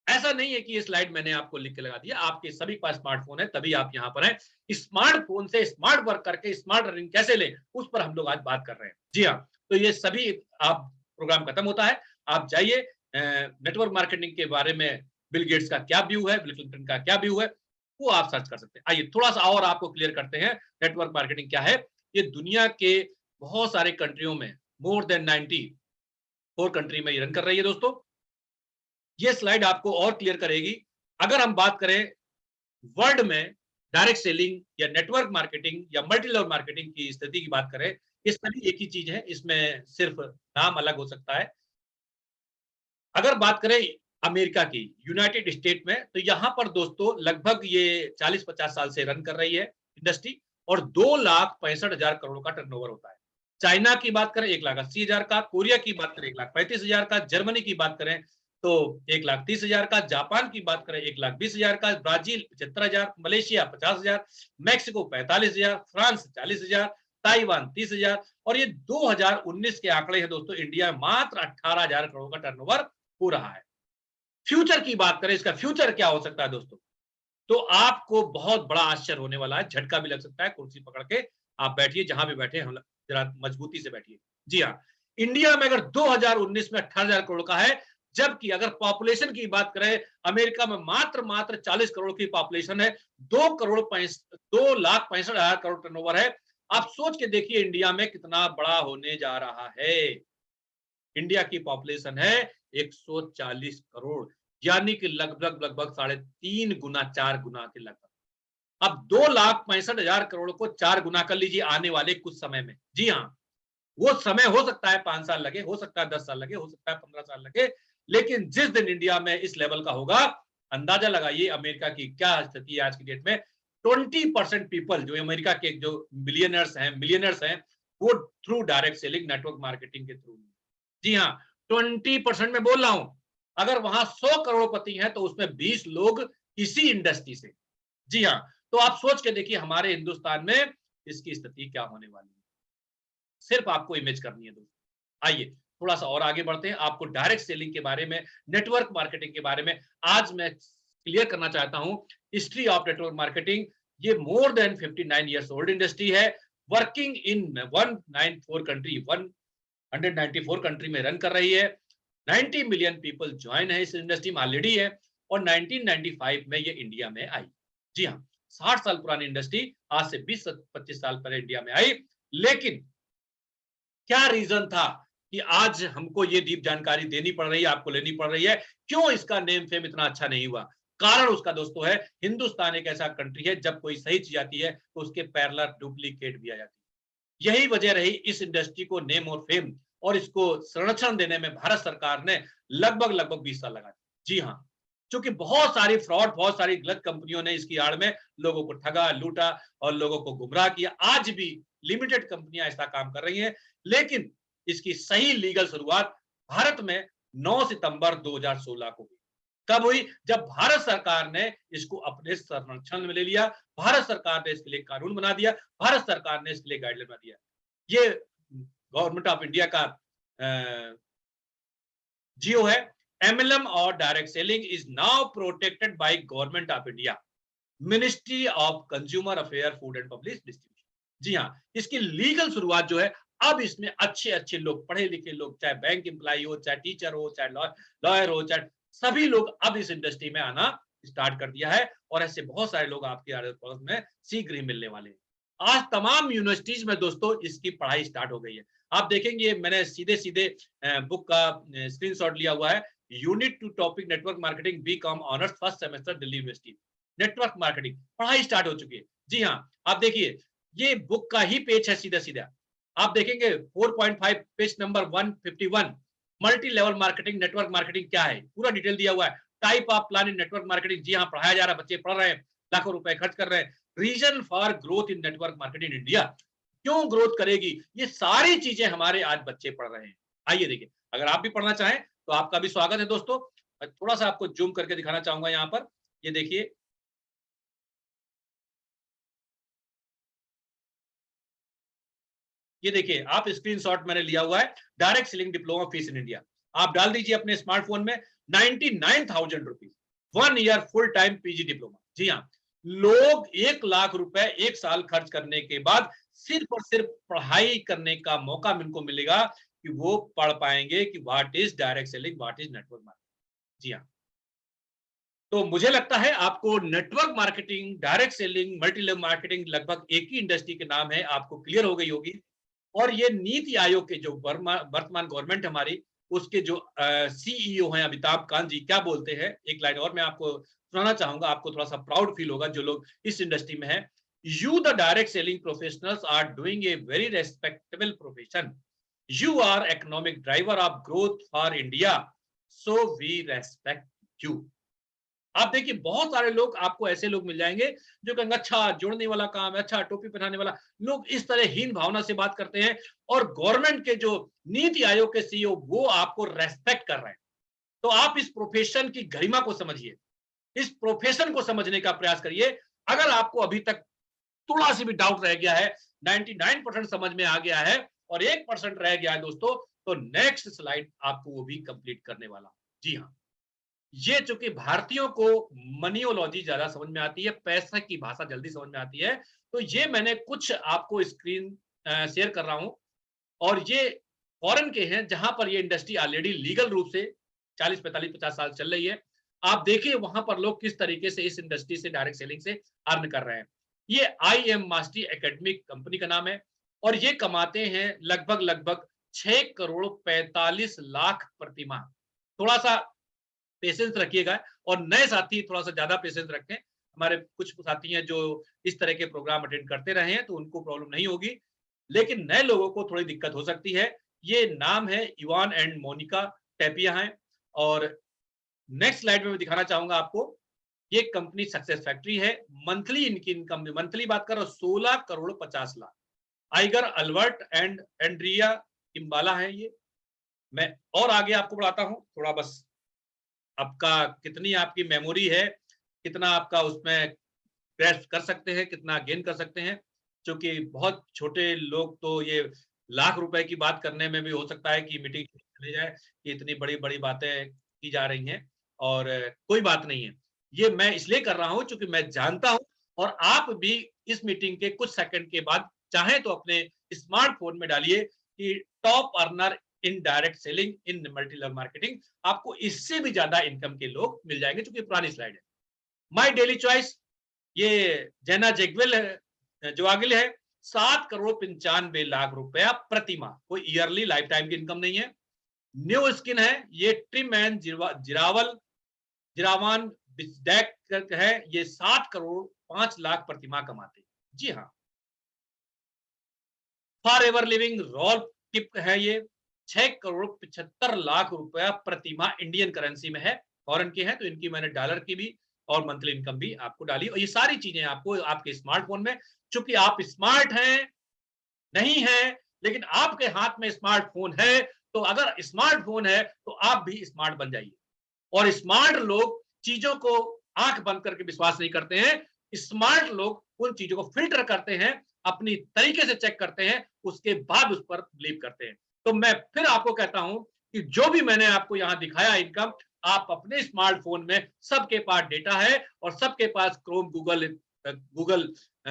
ऐसा नहीं है कि ये स्लाइड मैंने आपको लिख के लगा दिया, आपके सभी पास स्मार्टफोन है, तभी आप यहां पर हैं। स्मार्टफोन से स्मार्ट वर्क करके स्मार्ट अर्निंग कैसे लें, उस पर हम लोग आज बात कर रहे हैं। जी हाँ, तो ये सभी, आप प्रोग्राम खत्म होता है, आप जाइए नेटवर्क मार्केटिंग के बारे में बिल गेट्स का क्या व्यू है, बिल क्लिंटन का क्या व्यू है, वो आप सर्च कर सकते हैं। आइए थोड़ा सा और आपको क्लियर करते हैं नेटवर्क मार्केटिंग क्या है। ये दुनिया के बहुत सारे कंट्रियों में, मोर देन 94 कंट्री में ये रन कर रही है दोस्तों। ये स्लाइड आपको और क्लियर करेगी। अगर हम बात करें वर्ल्ड में डायरेक्ट सेलिंग या नेटवर्क मार्केटिंग या मल्टी लेवल मार्केटिंग की स्थिति की बात करें, ये सभी एक ही चीज है, इसमें सिर्फ नाम अलग हो सकता है। अगर बात करें अमेरिका की, यूनाइटेड स्टेट में। तो यहाँ पर दोस्तों लगभग ये 40-50 साल से रन कर रही है इंडस्ट्री, और 2,65,000 करोड़ का टर्नओवर होता है। चाइना की बात करें 1,80,000 का, कोरिया की बात करें 1,35,000 का, जर्मनी की बात करें तो 1,30,000 का, जापान की बात करें 1,20,000 का, Brazil 75,000, Malaysia 50,000, Mexico 45,000, France 40,000, Taiwan 30,000, और ये 2019 के आंकड़े हैं दोस्तों, इंडिया में मात्र 18,000 करोड़ का टर्नओवर हो रहा है। फ्यूचर की बात करें, इसका फ्यूचर क्या हो सकता है दोस्तों, तो आपको बहुत बड़ा आश्चर्य होने वाला है, झटका भी लग सकता है। कुर्सी पकड़ के आप बैठिए, जहां भी बैठे हैं जरा मजबूती से बैठिए। जी हाँ, इंडिया में अगर 2019 में 18,000 करोड़ का है, जबकि अगर पॉपुलेशन की बात करें, अमेरिका में मात्र 40 करोड़ की पॉपुलेशन है, 2,65,000 करोड़ टर्नओवर है। आप सोच के देखिए इंडिया में कितना बड़ा होने जा रहा है। इंडिया की पॉपुलेशन है 140 करोड़, यानी कि लगभग लगभग 3.5 गुना 4 गुना के लगभग। अब 2,65,000 करोड़ को 4 गुना कर लीजिए आने वाले कुछ समय में। जी हाँ, वो समय हो सकता है 5 साल लगे, हो सकता है 10 साल लगे, हो सकता है 15 साल लगे, लेकिन जिस दिन इंडिया में इस लेवल का होगा, अंदाजा लगाइए अमेरिका की क्या स्थिति है आज की डेट में। 20% पीपल जो अमेरिका के जो मिलियनर्स हैं, वो through direct selling network marketing के थ्रू। जी हाँ, 20% में बोल रहा हूं। अगर वहां 100 करोड़पति हैं तो उसमें 20 लोग इसी इंडस्ट्री से। जी हाँ, तो आप सोच के देखिए हमारे हिंदुस्तान में इसकी स्थिति क्या होने वाली है। सिर्फ आपको इमेज करनी है दोस्तों। आइए थोड़ा सा और आगे बढ़ते हैं, आपको डायरेक्ट सेलिंग के बारे में, नेटवर्क मार्केटिंग के बारे में आज मैं क्लियर करना चाहता हूं। हिस्ट्री ऑफ नेटवर्क मार्केटिंग, ये more than 59 years old industry है, वर्किंग इन 194 कंट्री, 194 कंट्री में रन कर रही है। 90 मिलियन पीपल ज्वाइन है इस इंडस्ट्री में ऑलरेडी है, और 1995 में ये इंडिया में आई। जी हाँ, 60 साल पुरानी इंडस्ट्री आज से 20-25 साल पहले इंडिया में आई। लेकिन क्या रीजन था कि आज हमको ये डीप जानकारी देनी पड़ रही है, आपको लेनी पड़ रही है, क्यों इसका नेम फेम इतना अच्छा नहीं हुआ? कारण उसका दोस्तों है, हिंदुस्तान एक ऐसा कंट्री है, जब कोई सही चीज आती है तो उसके पैरेलल डुप्लीकेट भी आ जाती है। यही वजह रही इस इंडस्ट्री को नेम और फेम और इसको संरक्षण देने में भारत सरकार ने लगभग लगभग 20 साल लगा दिए। जी हाँ, क्योंकि बहुत सारी फ्रॉड, बहुत सारी गलत कंपनियों ने इसकी आड़ में लोगों को ठगा, लूटा और लोगों को गुमराह किया। आज भी लिमिटेड कंपनियां ऐसा काम कर रही हैं, लेकिन इसकी सही लीगल शुरुआत भारत में 9 सितंबर 2016 को हुई। कब हुई? जब भारत सरकार ने इसको अपने संरक्षण में ले लिया, भारत सरकार ने इसके लिए कानून बना दिया, भारत सरकार ने इसके लिए गाइडलाइन बना दिया। ये गवर्नमेंट ऑफ इंडिया का जियो है। एमएलएम और direct selling is now protected by government of India, ministry of consumer affair, food and public distribution. जी हाँ, इसकी लीगल शुरुआत जो है, अब इसमें अच्छे अच्छे लोग, पढ़े लिखे लोग, चाहे बैंक एम्प्लॉय हो, चाहे टीचर हो, चाहे लॉयर हो, चाहे सभी लोग अब इस इंडस्ट्री में आना स्टार्ट कर दिया है, और ऐसे बहुत सारे लोग आपके आस पड़ोस में शीघ्र ही मिलने वाले हैं। आज तमाम यूनिवर्सिटीज में दोस्तों इसकी पढ़ाई स्टार्ट हो गई है। आप देखेंगे मैंने सीधे सीधे बुक का स्क्रीनशॉट लिया हुआ है, unit two topic network marketing BCom honours first semester Delhi university, network marketing पढ़ाई स्टार्ट हो चुकी है। जी हाँ, आप देखिए ये बुक का ही पेज है सीधा सीधा, आप देखेंगे 4.5 page number 151, multi level marketing, network marketing क्या है, पूरा डिटेल दिया हुआ है। Type of plan in network marketing, जी हाँ पढ़ाया जा रहा है, बच्चे पढ़ रहे हैं, लाखों रुपए खर्च कर रहे हैं। Reason for growth in network marketing in India, क्यों ग्रोथ करेगी, ये सारी चीजें हमारे आज बच्चे पढ़ रहे हैं। आइए देखिए, अगर आप भी पढ़ना चाहें तो आपका भी स्वागत है दोस्तों। मैं थोड़ा सा आपको जूम करके दिखाना चाहूंगा यहाँ पर, ये देखिए, ये देखिए आप स्क्रीनशॉट मैंने लिया हुआ है, direct selling diploma fees in India. आप डाल दीजिए अपने स्मार्टफोन में 99,000 rupees, 1 year full time PG diploma. जी हाँ, लोग 1 लाख रुपए 1 साल खर्च करने के बाद सिर्फ और सिर्फ पढ़ाई करने का मौका इनको मिलेगा कि वो पढ़ पाएंगे कि what is direct selling, what is network marketing. जी हाँ, तो मुझे लगता है आपको network marketing, direct selling, multi level marketing लगभग एक ही इंडस्ट्री के नाम है, आपको क्लियर हो गई होगी। और ये नीति आयोग के जो वर्तमान गवर्नमेंट हमारी, उसके जो सीईओ हैं अमिताभ कांत जी, क्या बोलते हैं, एक लाइन और मैं आपको सुनाना चाहूंगा, आपको थोड़ा सा प्राउड फील होगा जो लोग इस इंडस्ट्री में है। You the direct selling professionals are doing a very respectable profession, you are economic driver of growth for India, so we respect you. आप देखिए बहुत सारे लोग आपको ऐसे लोग मिल जाएंगे जो कहेंगे अच्छा जोड़ने वाला काम है, अच्छा टोपी पहनाने वाला। लोग इस तरह हीन भावना से बात करते हैं और गवर्नमेंट के जो नीति आयोग के सीईओ वो आपको रेस्पेक्ट कर रहे हैं। तो आप इस प्रोफेशन की गरिमा को समझिए, इस प्रोफेशन को समझने का प्रयास करिए। अगर आपको अभी तक थोड़ा सी भी डाउट रह गया है, 99% समझ में आ गया है और 1% रह गया है दोस्तों, तो नेक्स्ट स्लाइड आपको वो भी कंप्लीट करने वाला। जी हाँ, ये चूंकि भारतीयों को मनियोलॉजी ज्यादा समझ में आती है, पैसा की भाषा जल्दी समझ में आती है, तो ये मैंने कुछ आपको स्क्रीन शेयर कर रहा हूं। और ये फॉरेन के हैं जहां पर ये इंडस्ट्री ऑलरेडी लीगल रूप से 40 45 50 साल चल रही है। आप देखिए वहां पर लोग किस तरीके से इस इंडस्ट्री से डायरेक्ट सेलिंग से अर्न कर रहे हैं। ये I am mastery academic company का नाम है और ये कमाते हैं लगभग लगभग 6 करोड़ 45 लाख प्रति माह। थोड़ा सा पेशेंस रखिएगा और नए साथी थोड़ा सा ज्यादा पेशेंस रखें। हमारे कुछ साथी हैं जो इस तरह के प्रोग्राम अटेंड करते रहे हैं तो उनको प्रॉब्लम नहीं होगी, लेकिन नए लोगों को थोड़ी दिक्कत हो सकती है। ये नाम है इवान एंड मोनिका टेपिया है। और नेक्स्ट स्लाइड में मैं दिखाना चाहूंगा आपको, ये कंपनी सक्सेस फैक्ट्री है। मंथली इनकी इनकम, मंथली बात कर रहा हूं, 16 crore 50 lakh. Igor Albert and Andrea Imbala है ये। मैं और आगे आपको बढ़ाता हूं थोड़ा, बस आपका कितनी आपकी मेमोरी है, कितना आपका उसमें ग्रैस्प कर सकते हैं, कितना गेन कर सकते हैं। क्योंकि बहुत छोटे लोग तो ये लाख रुपए की बात करने में भी हो सकता है कि मीटिंग चले जाए कि इतनी बड़ी बड़ी बातें की जा रही हैं। और कोई बात नहीं है, ये मैं इसलिए कर रहा हूं क्योंकि मैं जानता हूं और आप भी इस मीटिंग के कुछ सेकंड के बाद चाहे तो अपने स्मार्टफोन में डालिए कि top earner in direct selling in multi level marketing. आपको इससे भी ज्यादा इनकम के लोग मिल जाएंगे, क्योंकि पुरानी स्लाइड है। माई डेली चॉइस, ये जेना जेगवेल है, जोआगिल है। 7 करोड़ 95 लाख रुपया प्रति माह, कोई ईयरली लाइफ टाइम की इनकम नहीं है। न्यू स्किन है, ये ट्रिम एंड जिरावल जिरावान बिस्डेक है, ये 7 करोड़ 5 लाख प्रति माह कमाते हैं। जी हाँ। फॉर एवर लिविंग रॉल किप है, ये 6 करोड़ 75 लाख रुपया प्रति माह इंडियन करेंसी में है। फॉरेन के हैं तो इनकी मैंने डॉलर की भी और मंथली इनकम भी आपको डाली। और ये सारी चीजें आपको आपके स्मार्टफोन में, चूंकि आप स्मार्ट हैं नहीं है, लेकिन आपके हाथ में स्मार्टफोन है, तो अगर स्मार्टफोन है तो आप भी स्मार्ट बन जाइए। और स्मार्ट लोग चीजों को आंख बंद करके विश्वास नहीं करते हैं। स्मार्ट लोग उन चीजों को फिल्टर करते हैं, अपनी तरीके से चेक करते हैं, उसके बाद उस पर बिलीव करते हैं। तो मैं फिर आपको कहता हूं कि जो भी मैंने आपको यहां दिखाया इनकम, आप अपने स्मार्टफोन में सबके पास डेटा है और सबके पास क्रोम गूगल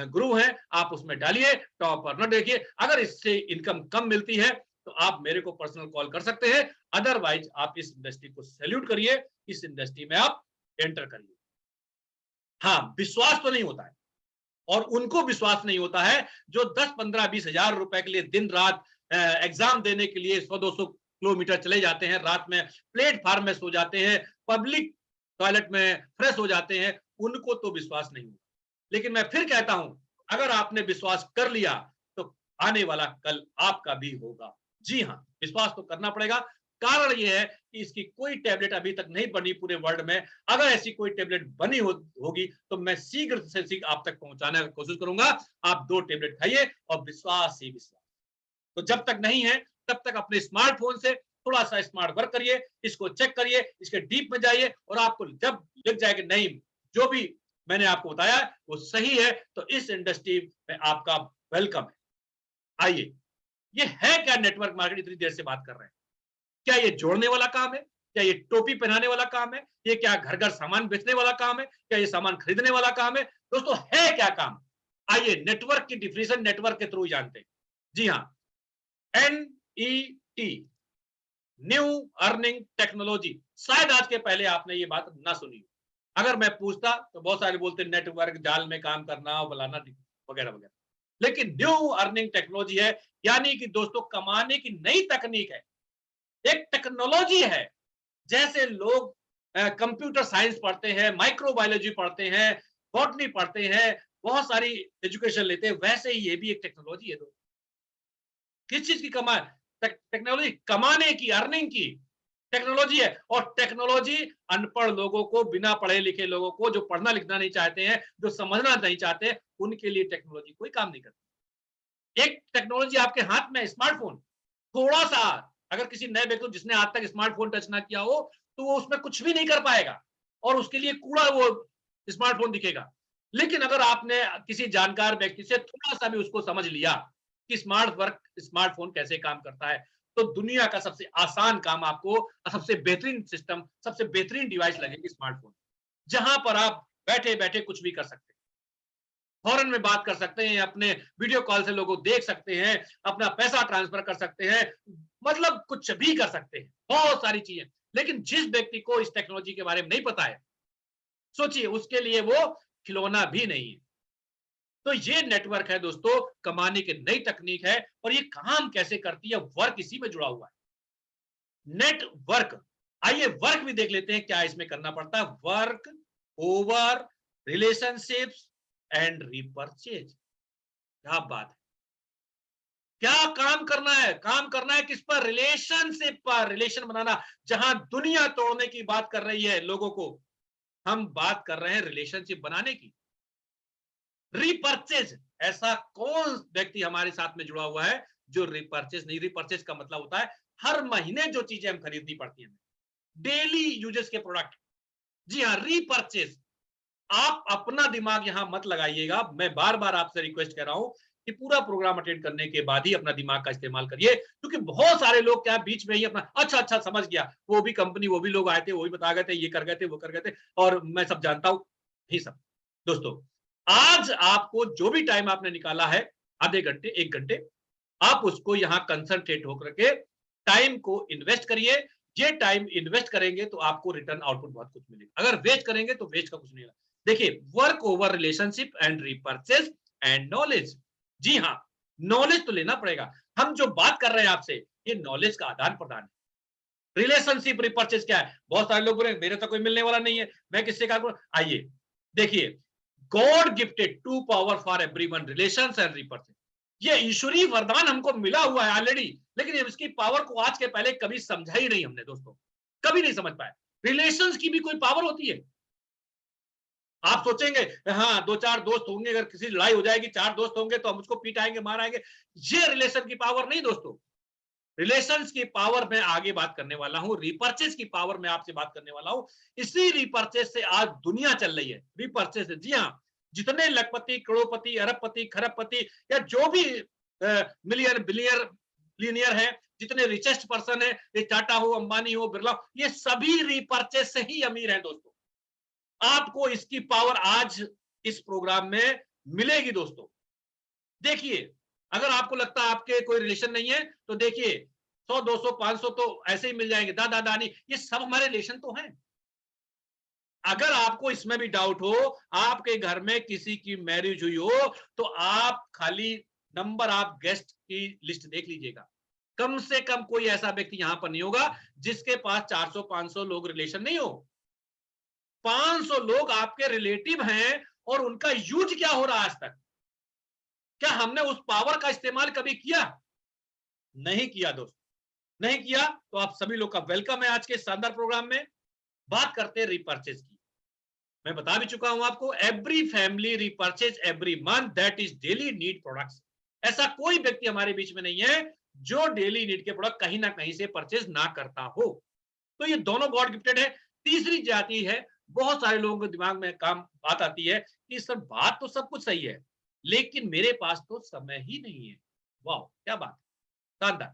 गुरु है, आप उसमें डालिए टॉप अर्नर देखिए। अगर इससे इनकम कम मिलती है तो आप मेरे को पर्सनल कॉल कर सकते हैं, अदरवाइज आप इस इंडस्ट्री को सैल्यूट करिए, इस इंडस्ट्री में आप एंटर करिए। हाँ, विश्वास तो नहीं होता है और उनको विश्वास नहीं होता है जो 10 15 20 हजार रुपए के लिए दिन रात एग्जाम देने के लिए 100 200 किलोमीटर चले जाते हैं, रात में प्लेटफार्म में सो जाते हैं, पब्लिक टॉयलेट में फ्रेश हो जाते हैं, उनको तो विश्वास नहीं होता। लेकिन मैं फिर कहता हूं, अगर आपने विश्वास कर लिया तो आने वाला कल आपका भी होगा। जी हाँ, विश्वास तो करना पड़ेगा। कारण यह है कि इसकी कोई टेबलेट अभी तक नहीं बनी पूरे वर्ल्ड में। अगर ऐसी कोई टेबलेट बनी होगी तो मैं शीघ्र से शीघ्र आप तक पहुंचाने की कोशिश करूंगा। आप 2 टेबलेट खाइए और विश्वास ही विश्वास। तो जब तक नहीं है तब तक अपने स्मार्टफोन से थोड़ा सा स्मार्ट वर्क करिए, इसको चेक करिए, इसके डीप में जाइए और आपको जब लग जाएगा नहीं जो भी मैंने आपको बताया वो सही है, तो इस इंडस्ट्री में आपका वेलकम है। आइए, ये है क्या नेटवर्क मार्केट, इतनी देर से बात कर रहे हैं। क्या ये जोड़ने वाला काम है? क्या ये टोपी पहनाने वाला काम है? ये क्या घर घर सामान बेचने वाला काम है? क्या ये सामान खरीदने वाला काम है? दोस्तों है क्या काम? आइए नेटवर्क की डिफिनेशन नेटवर्क के थ्रू जानते हैं। जी हाँ, NET, न्यू अर्निंग टेक्नोलॉजी। शायद आज के पहले आपने ये बात ना सुनी। अगर मैं पूछता तो बहुत सारे बोलते नेटवर्क जाल में काम करना और फलाना वगैरह वगैरह, लेकिन न्यू अर्निंग टेक्नोलॉजी है, यानी कि दोस्तों कमाने की नई तकनीक है, एक टेक्नोलॉजी है। जैसे लोग कंप्यूटर साइंस पढ़ते हैं, माइक्रोबायोलॉजी पढ़ते हैं, बॉटनी पढ़ते हैं, बहुत सारी एजुकेशन लेते हैं, वैसे ही ये भी एक टेक्नोलॉजी है। किस चीज की टेक्नोलॉजी कमाने की, अर्निंग की। टेक्नोलॉजी है। और टेक्नोलॉजी अनपढ़ लोगों को, बिना पढ़े लिखे लोगों को, जो पढ़ना लिखना नहीं चाहते हैं, जो समझना नहीं चाहते, उनके लिए टेक्नोलॉजी कोई काम नहीं करती। एक टेक्नोलॉजी आपके हाथ में, स्मार्टफोन, थोड़ा सा अगर किसी नए व्यक्ति जिसने आज तक स्मार्टफोन टच ना किया हो, तो वो उसमें कुछ भी नहीं कर पाएगा और उसके लिए कूड़ा वो स्मार्टफोन दिखेगा। लेकिन अगर आपने किसी जानकार व्यक्ति से थोड़ा सा भी उसको समझ लिया कि स्मार्टफोन कैसे काम करता है, तो दुनिया का सबसे आसान काम आपको, सबसे बेहतरीन सिस्टम, सबसे बेहतरीन डिवाइस लगेगी स्मार्टफोन, जहां पर आप बैठे बैठे कुछ भी कर सकते हैं। फौरन में बात कर सकते हैं, अपने वीडियो कॉल से लोगों को देख सकते हैं, अपना पैसा ट्रांसफर कर सकते हैं, मतलब कुछ भी कर सकते हैं, बहुत सारी चीजें। लेकिन जिस व्यक्ति को इस टेक्नोलॉजी के बारे में नहीं पता है, सोचिए उसके लिए वो खिलौना भी नहीं है। तो ये नेटवर्क है दोस्तों, कमाने की नई तकनीक है, और ये काम कैसे करती है, वर्क इसी में जुड़ा हुआ है, नेटवर्क। आइए वर्क भी देख लेते हैं क्या इसमें करना पड़ता है। Work over relationships and repurchase. क्या बात है, क्या काम करना है? काम करना है किस पर? रिलेशनशिप पर, रिलेशन बनाना। जहां दुनिया तोड़ने की बात कर रही है लोगों को, हम बात कर रहे हैं रिलेशनशिप बनाने की। रिपर्चेज, ऐसा कौन व्यक्ति हमारे साथ में जुड़ा हुआ है जो रिपर्चेज नहीं? रिपर्चेज का मतलब होता है हर महीने जो चीजें हम खरीदनी पड़ती हैं, डेली यूजेस के प्रोडक्ट। जी हाँ, रिपर्चेज। आप अपना दिमाग यहां मत लगाइएगा, मैं बार बार आपसे रिक्वेस्ट कर रहा हूं कि पूरा प्रोग्राम अटेंड करने के बाद ही अपना दिमाग का इस्तेमाल करिए, क्योंकि बहुत सारे लोग क्या बीच में ही अपना अच्छा अच्छा समझ गया, वो भी कंपनी, वो भी लोग आए थे, वो भी बता गए थे, ये कर गए थे, वो कर गए थे, और मैं सब जानता हूं। ही सब दोस्तों, आज आपको जो भी टाइम आपने निकाला है, आधे घंटे, 1 घंटे, आप उसको यहां कंसंट्रेट होकर के टाइम को इन्वेस्ट करिए। ये टाइम इन्वेस्ट करेंगे तो आपको रिटर्न आउटपुट बहुत कुछ मिलेगा। अगर वेस्ट करेंगे तो वेस्ट का कुछ नहीं होगा। देखिए, work over relationship and repurchase and knowledge. जी हाँ, नॉलेज तो लेना पड़ेगा। हम जो बात कर रहे हैं आपसे, ये नॉलेज का आदान प्रदान है। रिलेशनशिप रिपर्चेज क्या है? बहुत सारे लोग बोले मेरे तो कोई मिलने वाला नहीं है, मैं किससे क्या करूं? आइए देखिए, God gifted two power for everyone, relations and repurchase. ये ईश्वरीय वरदान हमको मिला हुआ है ऑलरेडी, लेकिन इसकी पावर को आज के पहले कभी समझा ही नहीं हमने दोस्तों, कभी नहीं समझ पाए। रिलेशंस की भी कोई पावर होती है? आप सोचेंगे हाँ, दो चार दोस्त होंगे, अगर किसी लड़ाई हो जाएगी, चार दोस्त होंगे तो हम उसको पीटाएंगे, माराएंगे। ये रिलेशन की पावर नहीं दोस्तों। रिलेशंस की पावर में आगे बात करने वाला हूं, रिपर्चेज की पावर में आपसे बात करने वाला हूं। इसी रिपर्चेज से आज दुनिया चल रही है, रिपर्चेज से। जी हाँ, जितने लखपति, करोड़पति, अरबपति, खरबपति, या जो भी मिलियन बिलियन लिनियर है, जितने रिचेस्ट पर्सन है, ये टाटा हो, अंबानी हो, बिरला हो, ये सभी रिपर्चेज से ही अमीर हैं दोस्तों। आपको इसकी पावर आज इस प्रोग्राम में मिलेगी दोस्तों। देखिए, अगर आपको लगता है आपके कोई रिलेशन नहीं है, तो देखिए 100 200 500 तो ऐसे ही मिल जाएंगे, दादा दादी, ये सब हमारे रिलेशन तो हैं। अगर आपको इसमें भी डाउट हो, आपके घर में किसी की मैरिज हुई हो, तो आप खाली नंबर, आप गेस्ट की लिस्ट देख लीजिएगा, कम से कम कोई ऐसा व्यक्ति यहां पर नहीं होगा जिसके पास 400 500 लोग रिलेशन नहीं हो। 500 लोग आपके रिलेटिव हैं, और उनका यूज क्या हो रहा है आज तक? क्या हमने उस पावर का इस्तेमाल कभी किया? नहीं किया दोस्त, नहीं किया। तो आप सभी लोग का वेलकम है आज के शानदार प्रोग्राम में। बात करते हैं रिपर्चेज की। मैं बता भी चुका हूं आपको, every family repurchase every month, that is daily need products. ऐसा कोई व्यक्ति हमारे बीच में नहीं है जो डेली नीड के प्रोडक्ट कहीं ना कहीं से परचेज ना करता हो। तो ये दोनों गॉड गिफ्टेड है। तीसरी जाति है, बहुत सारे लोगों के दिमाग में काम बात आती है कि सर बात तो सब कुछ सही है, लेकिन मेरे पास तो समय ही नहीं है। वाह, क्या बात, शानदार।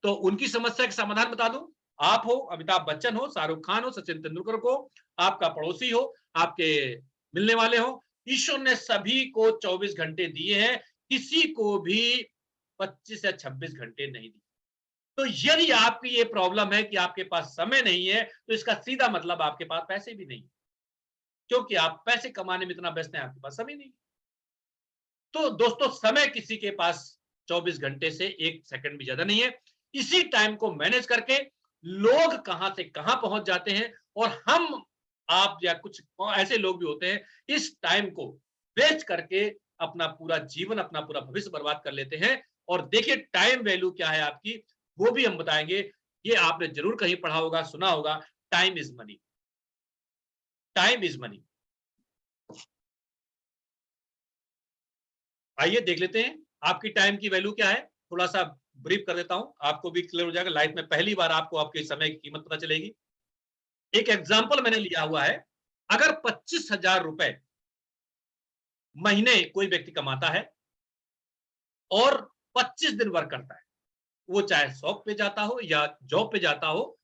तो उनकी समस्या का समाधान बता दूं। आप हो, अमिताभ बच्चन हो, शाहरुख खान हो, सचिन तेंदुलकर को, आपका पड़ोसी हो, आपके मिलने वाले हो, ईश्वर ने सभी को 24 घंटे दिए हैं, किसी को भी 25 या 26 घंटे नहीं दिए। तो यदि आपकी ये प्रॉब्लम है कि आपके पास समय नहीं है, तो इसका सीधा मतलब आपके पास पैसे भी नहीं, क्योंकि आप पैसे कमाने में इतना व्यस्त हैं, आपके पास समय नहीं। तो दोस्तों, समय किसी के पास 24 घंटे से 1 सेकंड भी ज्यादा नहीं है। इसी टाइम को मैनेज करके लोग कहां से कहां पहुंच जाते हैं, और हम, आप या कुछ ऐसे लोग भी होते हैं, इस टाइम को वेस्ट करके अपना पूरा जीवन, अपना पूरा भविष्य बर्बाद कर लेते हैं। और देखिए टाइम वैल्यू क्या है आपकी, वो भी हम बताएंगे। ये आपने जरूर कहीं पढ़ा होगा, सुना होगा, time is money, time is money. आइए देख लेते हैं आपकी टाइम की वैल्यू क्या है, थोड़ा सा ब्रीफ कर देता हूं, आपको भी क्लियर हो जाएगा। लाइफ में पहली बार आपको आपके समय की कीमत पता चलेगी। एक एग्जाम्पल मैंने लिया हुआ है, अगर 25,000 रुपए महीने कोई व्यक्ति कमाता है और 25 दिन वर्क करता है, वो चाहे शॉप पे जाता हो या जॉब पे जाता हो,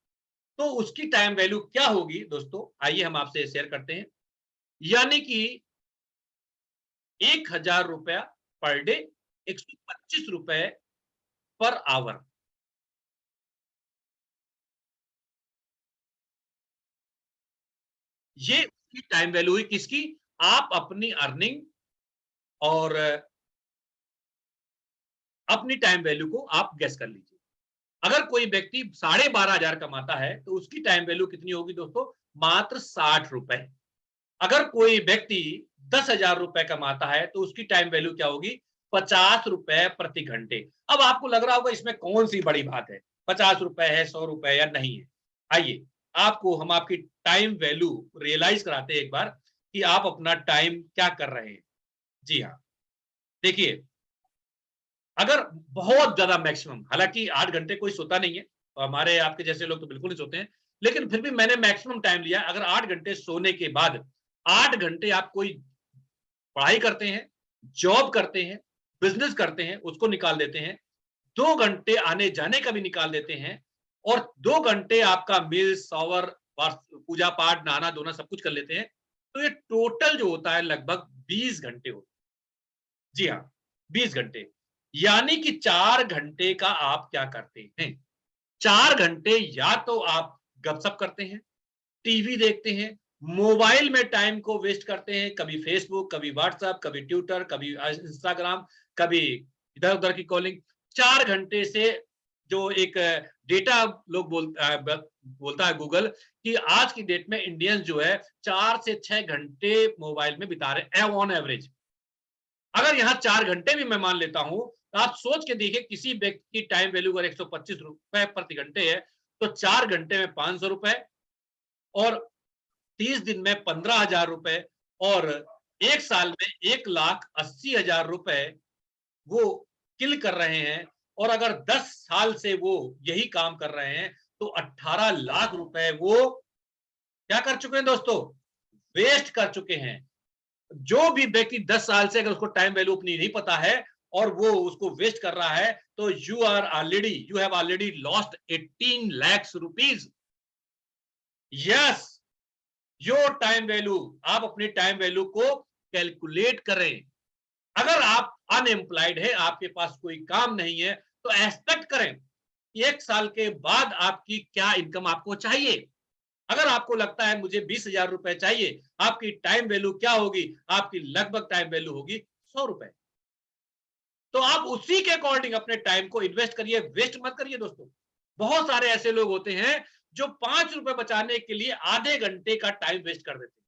तो उसकी टाइम वैल्यू क्या होगी दोस्तों, आइए हम आपसे शेयर करते हैं। यानी कि 1,000 रुपया पर डे, 125 रुपए पर आवर। ये उसकी टाइम वैल्यू हुई किसकी, आप अपनी अर्निंग और अपनी टाइम वैल्यू को आप गेस कर लीजिए। अगर कोई व्यक्ति 12,500 कमाता है तो उसकी टाइम वैल्यू कितनी होगी दोस्तों, मात्र 60 रुपए। अगर कोई व्यक्ति 10,000 रुपए कमाता है तो उसकी टाइम वैल्यू क्या होगी, 50 रुपए प्रति घंटे। अब आपको लग रहा होगा इसमें कौन सी बड़ी बात है, 50 रुपए है, 100 रुपए या नहीं है। आइए आपको हम आपकी टाइम वैल्यू रियलाइज कराते हैं एक बार कि आप अपना टाइम क्या कर रहे हैं। जी हाँ, देखिए, अगर बहुत ज्यादा मैक्सिमम, हालांकि 8 घंटे कोई सोता नहीं है, और हमारे आपके जैसे लोग तो बिल्कुल नहीं सोते हैं, लेकिन फिर भी मैंने मैक्सिमम टाइम लिया। अगर 8 घंटे सोने के बाद 8 घंटे आप कोई पढ़ाई करते हैं, जॉब करते हैं, बिजनेस करते हैं, उसको निकाल देते हैं, 2 घंटे आने जाने का भी निकाल देते हैं, और 2 घंटे आपका मील शॉवर, पूजा पाठ, नहाना धोना सब कुछ कर लेते हैं, तो ये टोटल जो होता है लगभग 20 घंटे होते हैं। जी हाँ, 20 घंटे। यानी कि 4 घंटे का आप क्या करते हैं, 4 घंटे या तो आप गपशप करते हैं, टीवी देखते हैं, मोबाइल में टाइम को वेस्ट करते हैं, कभी फेसबुक, कभी व्हाट्सएप, कभी ट्विटर, कभी इंस्टाग्राम, कभी इधर उधर की कॉलिंग। 4 घंटे से जो एक डेटा लोग बोलता है गूगल कि आज की डेट में इंडियंस जो है 4 से 6 घंटे मोबाइल में बिता रहे हैं ऑन एवरेज। अगर यहाँ 4 घंटे भी मैं मान लेता हूं, तो आप सोच के देखिए किसी व्यक्ति की टाइम वैल्यू अगर 125 रुपए प्रति घंटे है, तो 4 घंटे में 500 रुपए, और 30 दिन में 15,000 रुपए, और एक साल में 1,80,000 रुपए वो किल कर रहे हैं। और अगर 10 साल से वो यही काम कर रहे हैं, तो 18 लाख रुपए वो क्या कर चुके हैं दोस्तों, वेस्ट कर चुके हैं। जो भी व्यक्ति 10 साल से अगर उसको टाइम वैल्यू अपनी नहीं पता है और वो उसको वेस्ट कर रहा है, तो you have already lost 18 lakhs rupees. Yes, your time value, आप अपनी टाइम वैल्यू को कैलकुलेट करें। अगर आप अनएम्प्लॉयड है, आपके पास कोई काम नहीं है, तो एक्सपेक्ट करें 1 साल के बाद आपकी क्या इनकम आपको चाहिए। अगर आपको लगता है मुझे 20,000 रुपए चाहिए, आपकी टाइम वैल्यू क्या होगी, आपकी लगभग टाइम वैल्यू होगी 100 रुपए। तो आप उसी के अकॉर्डिंग अपने टाइम को इन्वेस्ट करिए, वेस्ट मत करिए दोस्तों। बहुत सारे ऐसे लोग होते हैं जो 5 रुपए बचाने के लिए आधे घंटे का टाइम वेस्ट कर देते हैं।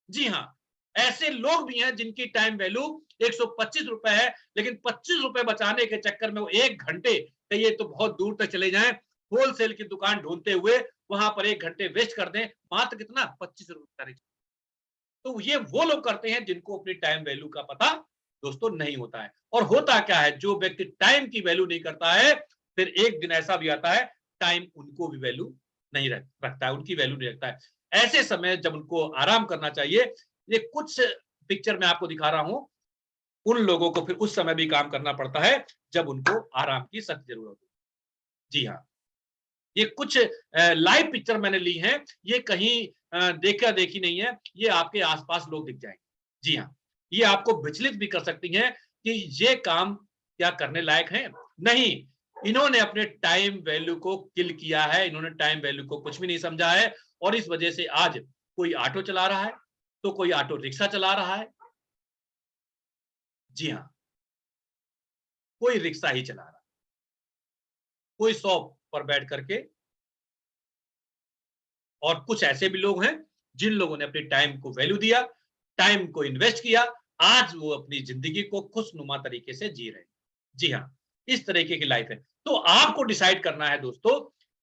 जी हाँ, ऐसे लोग भी हैं जिनकी टाइम वैल्यू 125 रुपए है, लेकिन 25 रुपए बचाने के चक्कर में वो 1 घंटे, ये तो बहुत दूर तक चले जाएं, होलसेल की दुकान ढूंढते हुए वहां पर 1 घंटे वेस्ट कर दें, मात्र कितना, 25 रुपए। तो ये वो लोग करते हैं जिनको अपनी टाइम वैल्यू का पता दोस्तों नहीं होता है। और होता क्या है, जो व्यक्ति टाइम की वैल्यू नहीं करता है, फिर एक दिन ऐसा भी आता है टाइम उनको भी वैल्यू नहीं रखता है, उनकी वैल्यू नहीं रखता है। ऐसे समय जब उनको आराम करना चाहिए, ये कुछ पिक्चर मैं आपको दिखा रहा हूं, उन लोगों को फिर उस समय भी काम करना पड़ता है जब उनको आराम की सख्त जरूरत हो। जी हाँ, ये कुछ लाइव पिक्चर मैंने ली हैं, ये कहीं देखा देखी नहीं है, ये आपके आसपास लोग दिख जाएंगे। जी हाँ, ये आपको विचलित भी कर सकती हैं कि ये काम क्या करने लायक है। नहीं, इन्होंने अपने टाइम वैल्यू को किल किया है, इन्होंने टाइम वैल्यू को कुछ भी नहीं समझा है, और इस वजह से आज कोई ऑटो चला रहा है, तो कोई ऑटो रिक्शा चला रहा है। जी हाँ, कोई रिक्शा ही चला रहा है, कोई शॉप पर बैठ करके, और कुछ ऐसे भी लोग हैं जिन लोगों ने अपने टाइम को वैल्यू दिया, टाइम को इन्वेस्ट किया, आज वो अपनी जिंदगी को खुशनुमा तरीके से जी रहे हैं। जी हाँ, इस तरीके की लाइफ है। तो आपको डिसाइड करना है दोस्तों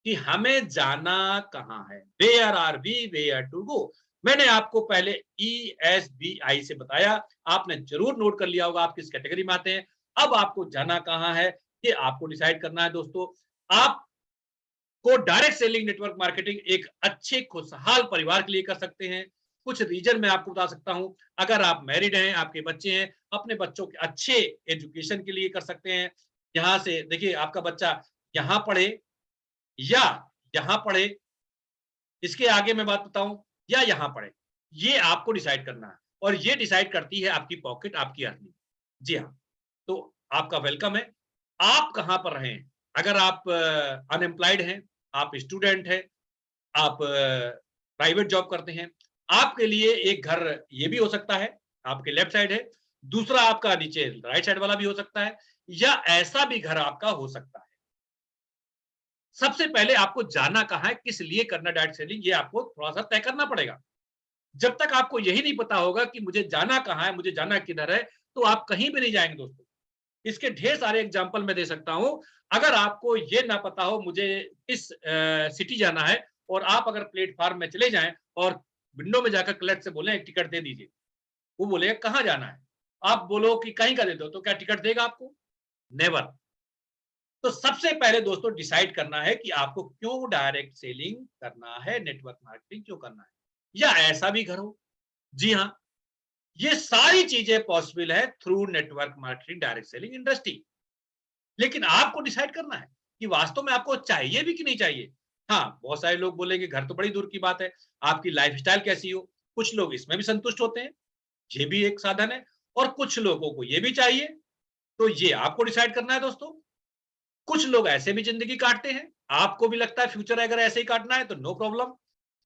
कि हमें जाना कहाँ है, where are we, where to go. मैंने आपको पहले ESBI से बताया, आपने जरूर नोट कर लिया होगा आप किस कैटेगरी में आते हैं। अब आपको जाना कहाँ है ये आपको डिसाइड करना है दोस्तों। आपको डायरेक्ट सेलिंग नेटवर्क मार्केटिंग एक अच्छे खुशहाल परिवार के लिए कर सकते हैं। कुछ रीजन मैं आपको बता सकता हूं, अगर आप मैरिड हैं, आपके बच्चे हैं, अपने बच्चों के अच्छे एजुकेशन के लिए कर सकते हैं। यहां से देखिए, आपका बच्चा यहां पढ़े या यहां पढ़े, इसके आगे मैं बात बताऊं, या यहां पढ़े, ये आपको डिसाइड करना है और ये डिसाइड करती है आपकी पॉकेट, आपकी अर्निंग। जी हाँ, तो आपका वेलकम है। आप कहां पर रहें, अगर आप अनएम्प्लॉयड हैं, आप स्टूडेंट हैं, आप प्राइवेट जॉब करते हैं, आपके लिए एक घर ये भी हो सकता है, आपके लेफ्ट साइड है, दूसरा आपका नीचे राइट साइड वाला भी हो सकता है, या ऐसा भी घर आपका हो सकता है। सबसे पहले आपको जाना कहां है, किस लिए करना डायरेक्ट सेलिंग, ये आपको थोड़ा सा तय करना पड़ेगा। जब तक आपको यही नहीं पता होगा कि मुझे जाना कहां है, मुझे जाना किधर है, तो आप कहीं भी नहीं जाएंगे दोस्तों। इसके ढेर सारे एग्जाम्पल मैं दे सकता हूं। अगर आपको ये ना पता हो मुझे किस सिटी जाना है, और आप अगर प्लेटफॉर्म में चले जाएं और विंडो में जाकर क्लर्क से बोले एक टिकट दे दीजिए, वो बोलेगा कहां जाना है, आप बोलो कि कहीं का दे दो, तो क्या टिकट देगा आपको? नेवर। तो सबसे पहले दोस्तों डिसाइड करना है कि आपको क्यों डायरेक्ट सेलिंग करना है, नेटवर्क मार्केटिंग क्यों करना है, या ऐसा भी घर हो। जी हाँ, ये सारी चीजें पॉसिबल है through network marketing direct selling industry. लेकिन आपको डिसाइड करना है कि वास्तव में आपको चाहिए भी कि नहीं चाहिए। हाँ, बहुत सारे लोग बोलेंगे घर तो बड़ी दूर की बात है, आपकी लाइफस्टाइल कैसी हो, कुछ लोग इसमें भी संतुष्ट होते हैं, ये भी एक साधन है, और कुछ लोगों को ये भी चाहिए। तो ये आपको डिसाइड करना है दोस्तों। कुछ लोग ऐसे भी जिंदगी काटते हैं, आपको भी लगता है फ्यूचर अगर ऐसे ही काटना है तो नो प्रॉब्लम,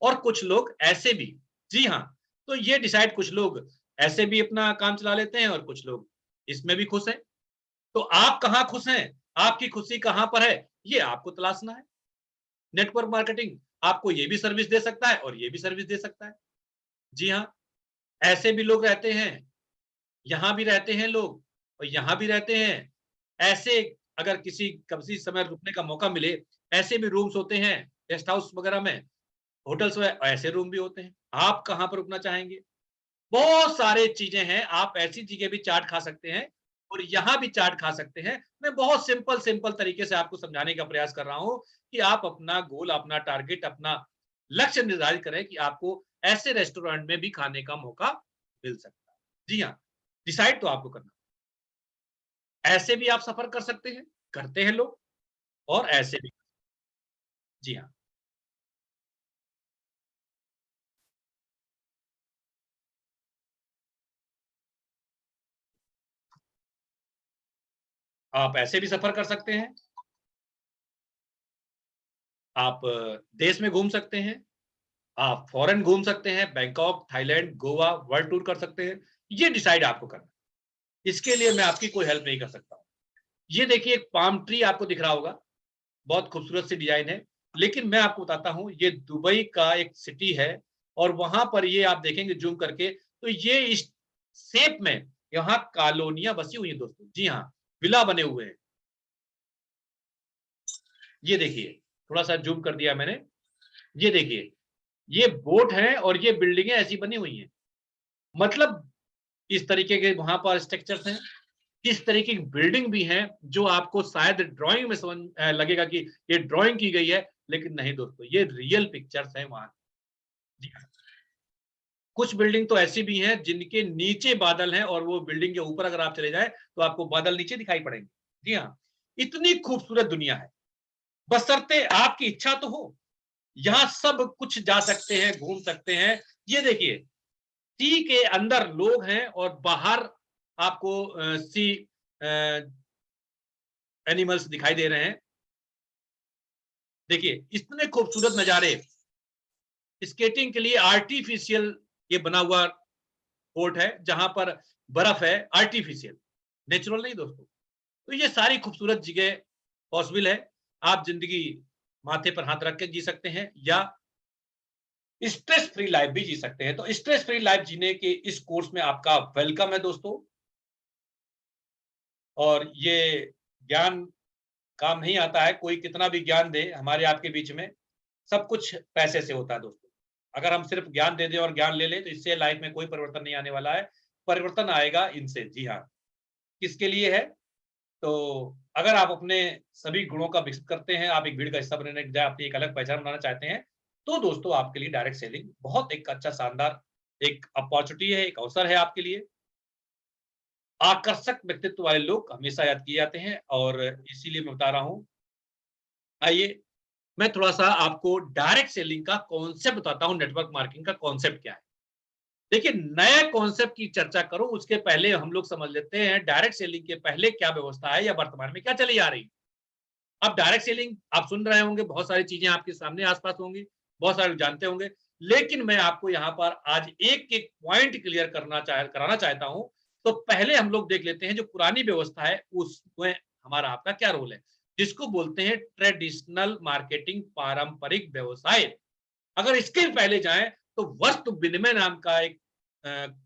और कुछ लोग ऐसे भी। जी हाँ, तो ये डिसाइड, कुछ लोग ऐसे भी अपना काम चला लेते हैं और कुछ लोग इसमें भी खुश हैं। तो आप कहां खुश हैं, आपकी खुशी कहां पर है, ये आपको तलाशना है। नेटवर्क मार्केटिंग आपको ये भी सर्विस दे सकता है और ये भी सर्विस दे सकता है। जी हाँ, ऐसे भी लोग रहते हैं, यहां भी रहते हैं लोग और यहां भी रहते हैं। ऐसे अगर किसी समय रुकने का मौका मिले, ऐसे भी रूम्स होते हैं गेस्ट हाउस वगैरह में, होटल्स में ऐसे रूम भी होते हैं। आप कहां पर रुकना चाहेंगे? बहुत सारे चीजें हैं, आप ऐसी जगह भी चाट खा सकते हैं और यहां भी चाट खा सकते हैं। मैं बहुत सिंपल सिंपल तरीके से आपको समझाने का प्रयास कर रहा हूं कि आप अपना गोल, अपना टारगेट, अपना लक्ष्य निर्धारित करें कि आपको ऐसे रेस्टोरेंट में भी खाने का मौका मिल सकता है। जी हाँ, डिसाइड तो आपको करना। ऐसे भी आप सफर कर सकते हैं, करते हैं लोग, और ऐसे भी। जी हाँ, आप ऐसे भी सफर कर सकते हैं, आप देश में घूम सकते हैं, आप फॉरेन घूम सकते हैं, Bangkok, Thailand, Goa, world tour कर सकते हैं। ये डिसाइड आपको करना है। इसके लिए मैं आपकी कोई हेल्प नहीं कर सकता हूं। ये देखिए, एक पाम ट्री आपको दिख रहा होगा, बहुत खूबसूरत सी डिजाइन है। लेकिन मैं आपको बताता हूं, ये दुबई का एक सिटी है, और वहां पर ये आप देखेंगे जूम करके, तो ये इस शेप में यहाँ कॉलोनियां बसी हुई है दोस्तों। जी हाँ, विला बने हुए हैं। ये देखिए, थोड़ा सा जूम कर दिया मैंने। ये देखिए, ये बोट है और ये बिल्डिंगें ऐसी बनी हुई हैं। मतलब इस तरीके के वहां पर स्ट्रक्चर्स हैं, इस तरीके की बिल्डिंग भी हैं, जो आपको शायद ड्राइंग में समझ लगेगा कि ये ड्राइंग की गई है, लेकिन नहीं दोस्तों, ये रियल पिक्चर्स हैं वहां। जी हाँ। कुछ बिल्डिंग तो ऐसी भी हैं जिनके नीचे बादल हैं, और वो बिल्डिंग के ऊपर अगर आप चले जाए तो आपको बादल नीचे दिखाई पड़ेंगे। जी हाँ, इतनी खूबसूरत दुनिया है, बशर्ते आपकी इच्छा तो हो। यहाँ सब कुछ जा सकते हैं, घूम सकते हैं। ये देखिए, सी के अंदर लोग हैं और बाहर आपको सी एनिमल्स दिखाई दे रहे हैं। देखिए, इतने खूबसूरत नजारे। स्केटिंग के लिए आर्टिफिशियल ये बना हुआ कोर्ट है, जहां पर बर्फ है, आर्टिफिशियल, नेचुरल नहीं दोस्तों। तो ये सारी खूबसूरत जगह पॉसिबल है। आप जिंदगी माथे पर हाथ रख के जी सकते हैं, या स्ट्रेस फ्री लाइफ भी जी सकते हैं। तो स्ट्रेस फ्री लाइफ जीने के इस कोर्स में आपका वेलकम है दोस्तों। और ये ज्ञान काम नहीं आता है, कोई कितना भी ज्ञान दे हमारे आपके बीच में, सब कुछ पैसे से होता है दोस्तों। अगर हम सिर्फ ज्ञान दे दें और ज्ञान ले लें तो इससे लाइफ में कोई परिवर्तन नहीं आने वाला है, परिवर्तन आएगा इनसे। जी हाँ, किसके लिए है? तो अगर आप अपने सभी गुणों का विकसित करते हैं, आप एक भीड़ का हिस्सा बनने के बजाय अपनी एक अलग पहचान बनाना चाहते हैं, तो दोस्तों आपके लिए डायरेक्ट सेलिंग बहुत एक अच्छा शानदार एक अपॉर्चुनिटी है, एक अवसर है आपके लिए। आकर्षक व्यक्तित्व वाले लोग हमेशा याद किए जाते हैं और इसीलिए मैं बता रहा हूँ। आइए, मैं थोड़ा-सा आपको डायरेक्ट सेलिंग का कॉन्सेप्ट बताता हूँ, नेटवर्क मार्केटिंग का कॉन्सेप्ट क्या है। देखिए, नए कॉन्सेप्ट की चर्चा करूँ उसके पहले हम लोग समझ लेते हैं डायरेक्ट सेलिंग के पहले क्या व्यवस्था है या वर्तमान में क्या चली आ रही है। अब डायरेक्ट सेलिंग आप सुन रहे होंगे, बहुत सारी चीज़ें आपके सामने आस-पास होंगी, बहुत सारे लोग जानते होंगे, लेकिन मैं आपको यहाँ पर आज एक-एक पॉइंट क्लियर कराना चाहता हूँ। तो पहले हम लोग देख लेते हैं जो पुरानी व्यवस्था है, उसमें हमारा आपका क्या रोल है, जिसको बोलते हैं ट्रेडिशनल मार्केटिंग, पारंपरिक व्यवसाय। अगर इसके पहले जाएँ तो वस्तु विनिमय नाम का एक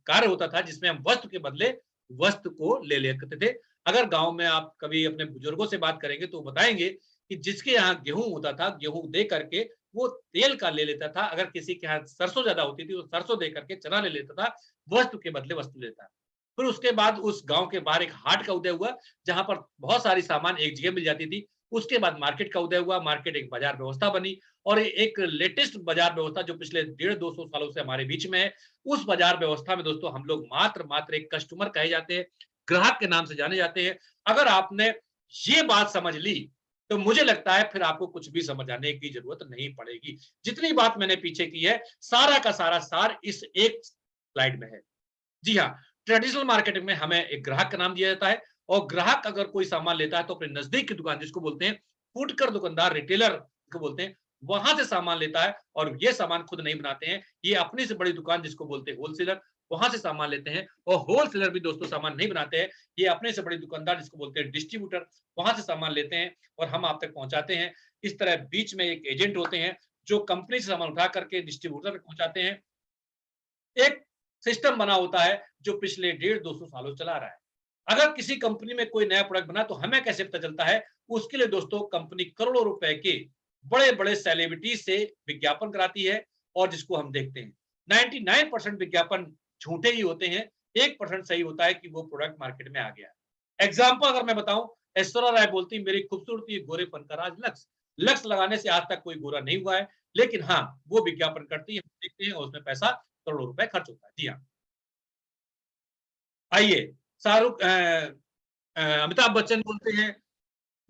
कार्य होता था जिसमें हम वस्तु के बदले वस्तु को ले लिया करते थे। अगर गाँव में आप कभी अपने बुजुर्गों से बात करेंगे तो वो बताएँगे कि जिसके यहाँ गेहूँ होता था, गेहूँ दे करके वो तेल का ले लेता था। अगर किसी के यहाँ सरसों ज़्यादा होती थी, वो सरसों दे करके चना ले लेता था, वस्तु के बदले वस्तु लेता। फिर उसके बाद उस गाँव के बाहर एक हाट का उदय हुआ, जहाँ पर बहुत सारी सामान एक जगह मिल जाती थी। उसके बाद मार्केट का उदय हुआ, मार्केट एक बाज़ार व्यवस्था बनी और एक लेटेस्ट बाज़ार व्यवस्था जो पिछले 150-200 सालों से हमारे बीच में है, उस बाज़ार व्यवस्था में दोस्तों हम लोग मात्र एक कस्टमर कहे जाते हैं, ग्राहक के नाम से जाने जाते हैं। अगर आपने ये बात समझ ली, तो मुझे लगता है फिर आपको कुछ भी समझाने की ज़रूरत नहीं पड़ेगी। जितनी बात मैंने पीछे की है, सारा का सारा सार इस एक स्लाइड में है। जी हाँ, ट्रेडिशनल मार्केटिंग में हमें एक ग्राहक का नाम दिया जाता है और ग्राहक अगर कोई सामान लेता है तो अपने नजदीक की दुकान जिसको बोलते हैं फुटकर दुकानदार, रिटेलर को बोलते हैं, वहां से सामान लेता है और ये सामान खुद नहीं बनाते हैं, ये अपनी से बड़ी दुकान जिसको बोलते हैं होलसेलर, वहां से सामान लेते हैं। और होलसेलर भी दोस्तों सामान नहीं बनाते हैं, ये अपने से बड़ी दुकानदार जिसको बोलते हैं डिस्ट्रीब्यूटर, वहां से सामान लेते हैं और हम आप तक पहुंचाते हैं। इस तरह बीच में एक एजेंट होते हैं जो कंपनी से सामान उठा करके डिस्ट्रीब्यूटर तक पहुंचाते हैं। एक सिस्टम बना होता है जो पिछले 150-200 सालों से चला रहा है। अगर किसी कंपनी में कोई नया प्रोडक्ट बना तो हमें कैसे पता चलता है? उसके लिए दोस्तों कंपनी करोड़ों रुपए के बड़े-बड़े सेलिब्रिटी से विज्ञापन कराती है और जिसको हम देखते हैं। 99% विज्ञापन झूठे ही होते हैं, 1% सही होता है कि वो प्रोडक्ट मार्केट में आ गया है। एग्जांपल अगर मैं बताऊं, ऐश्वर्या राय बोलती मेरी खूबसूरती गोरेपन का राज लक्स। लक्स लगाने से आज तक कोई गोरा नहीं हुआ है, लेकिन हाँ, वो विज्ञापन करती है, हम देखते हैं और उसमें पैसा करोड़ों रुपए खर्च होता है। जी हाँ। आइए, शाहरुख अमिताभ बच्चन बोलते हैं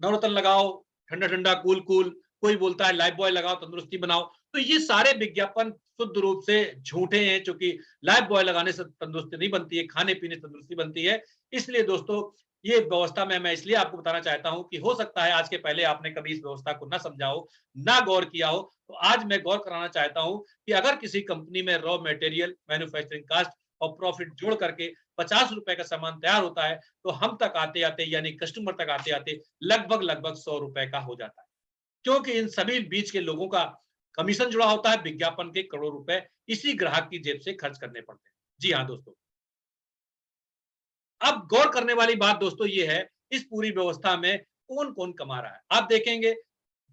नवरत्न लगाओ, ठंडा-ठंडा, कूल-कूल, कोई बोलता है लाइफ बॉय लगाओ, तंदुरुस्ती बनाओ। तो ये सारे विज्ञापन शुद्ध रूप से झूठे हैं, चूँकि लाइफ बॉय लगाने से तंदुरुस्ती नहीं बनती है, खाने-पीने से तंदुरुस्ती बनती है। इसलिए दोस्तों, ये व्यवस्था में मैं इसलिए आपको बताना चाहता हूँ कि हो सकता है आज के पहले आपने कभी इस व्यवस्था को ना समझा हो, ना गौर किया हो, तो आज मैं गौर कराना चाहता हूँ कि अगर किसी कंपनी में रॉ मटेरियल, मैन्युफैक्चरिंग कॉस्ट और प्रॉफिट जोड़ करके ₹50 का सामान तैयार होता है, तो हम तक आते-आते यानी कस्टमर तक आते-आते लगभग ₹100 का हो जाता है। क्योंकि इन सभी बीच के लोगों का कमीशन जुड़ा होता है, विज्ञापन के करोड़ों रुपए इसी ग्राहक की जेब से खर्च करने पड़ते हैं। जी हाँ दोस्तों। अब गौर करने वाली बात दोस्तों ये है, इस पूरी व्यवस्था में कौन-कौन कमा रहा है? आप देखेंगे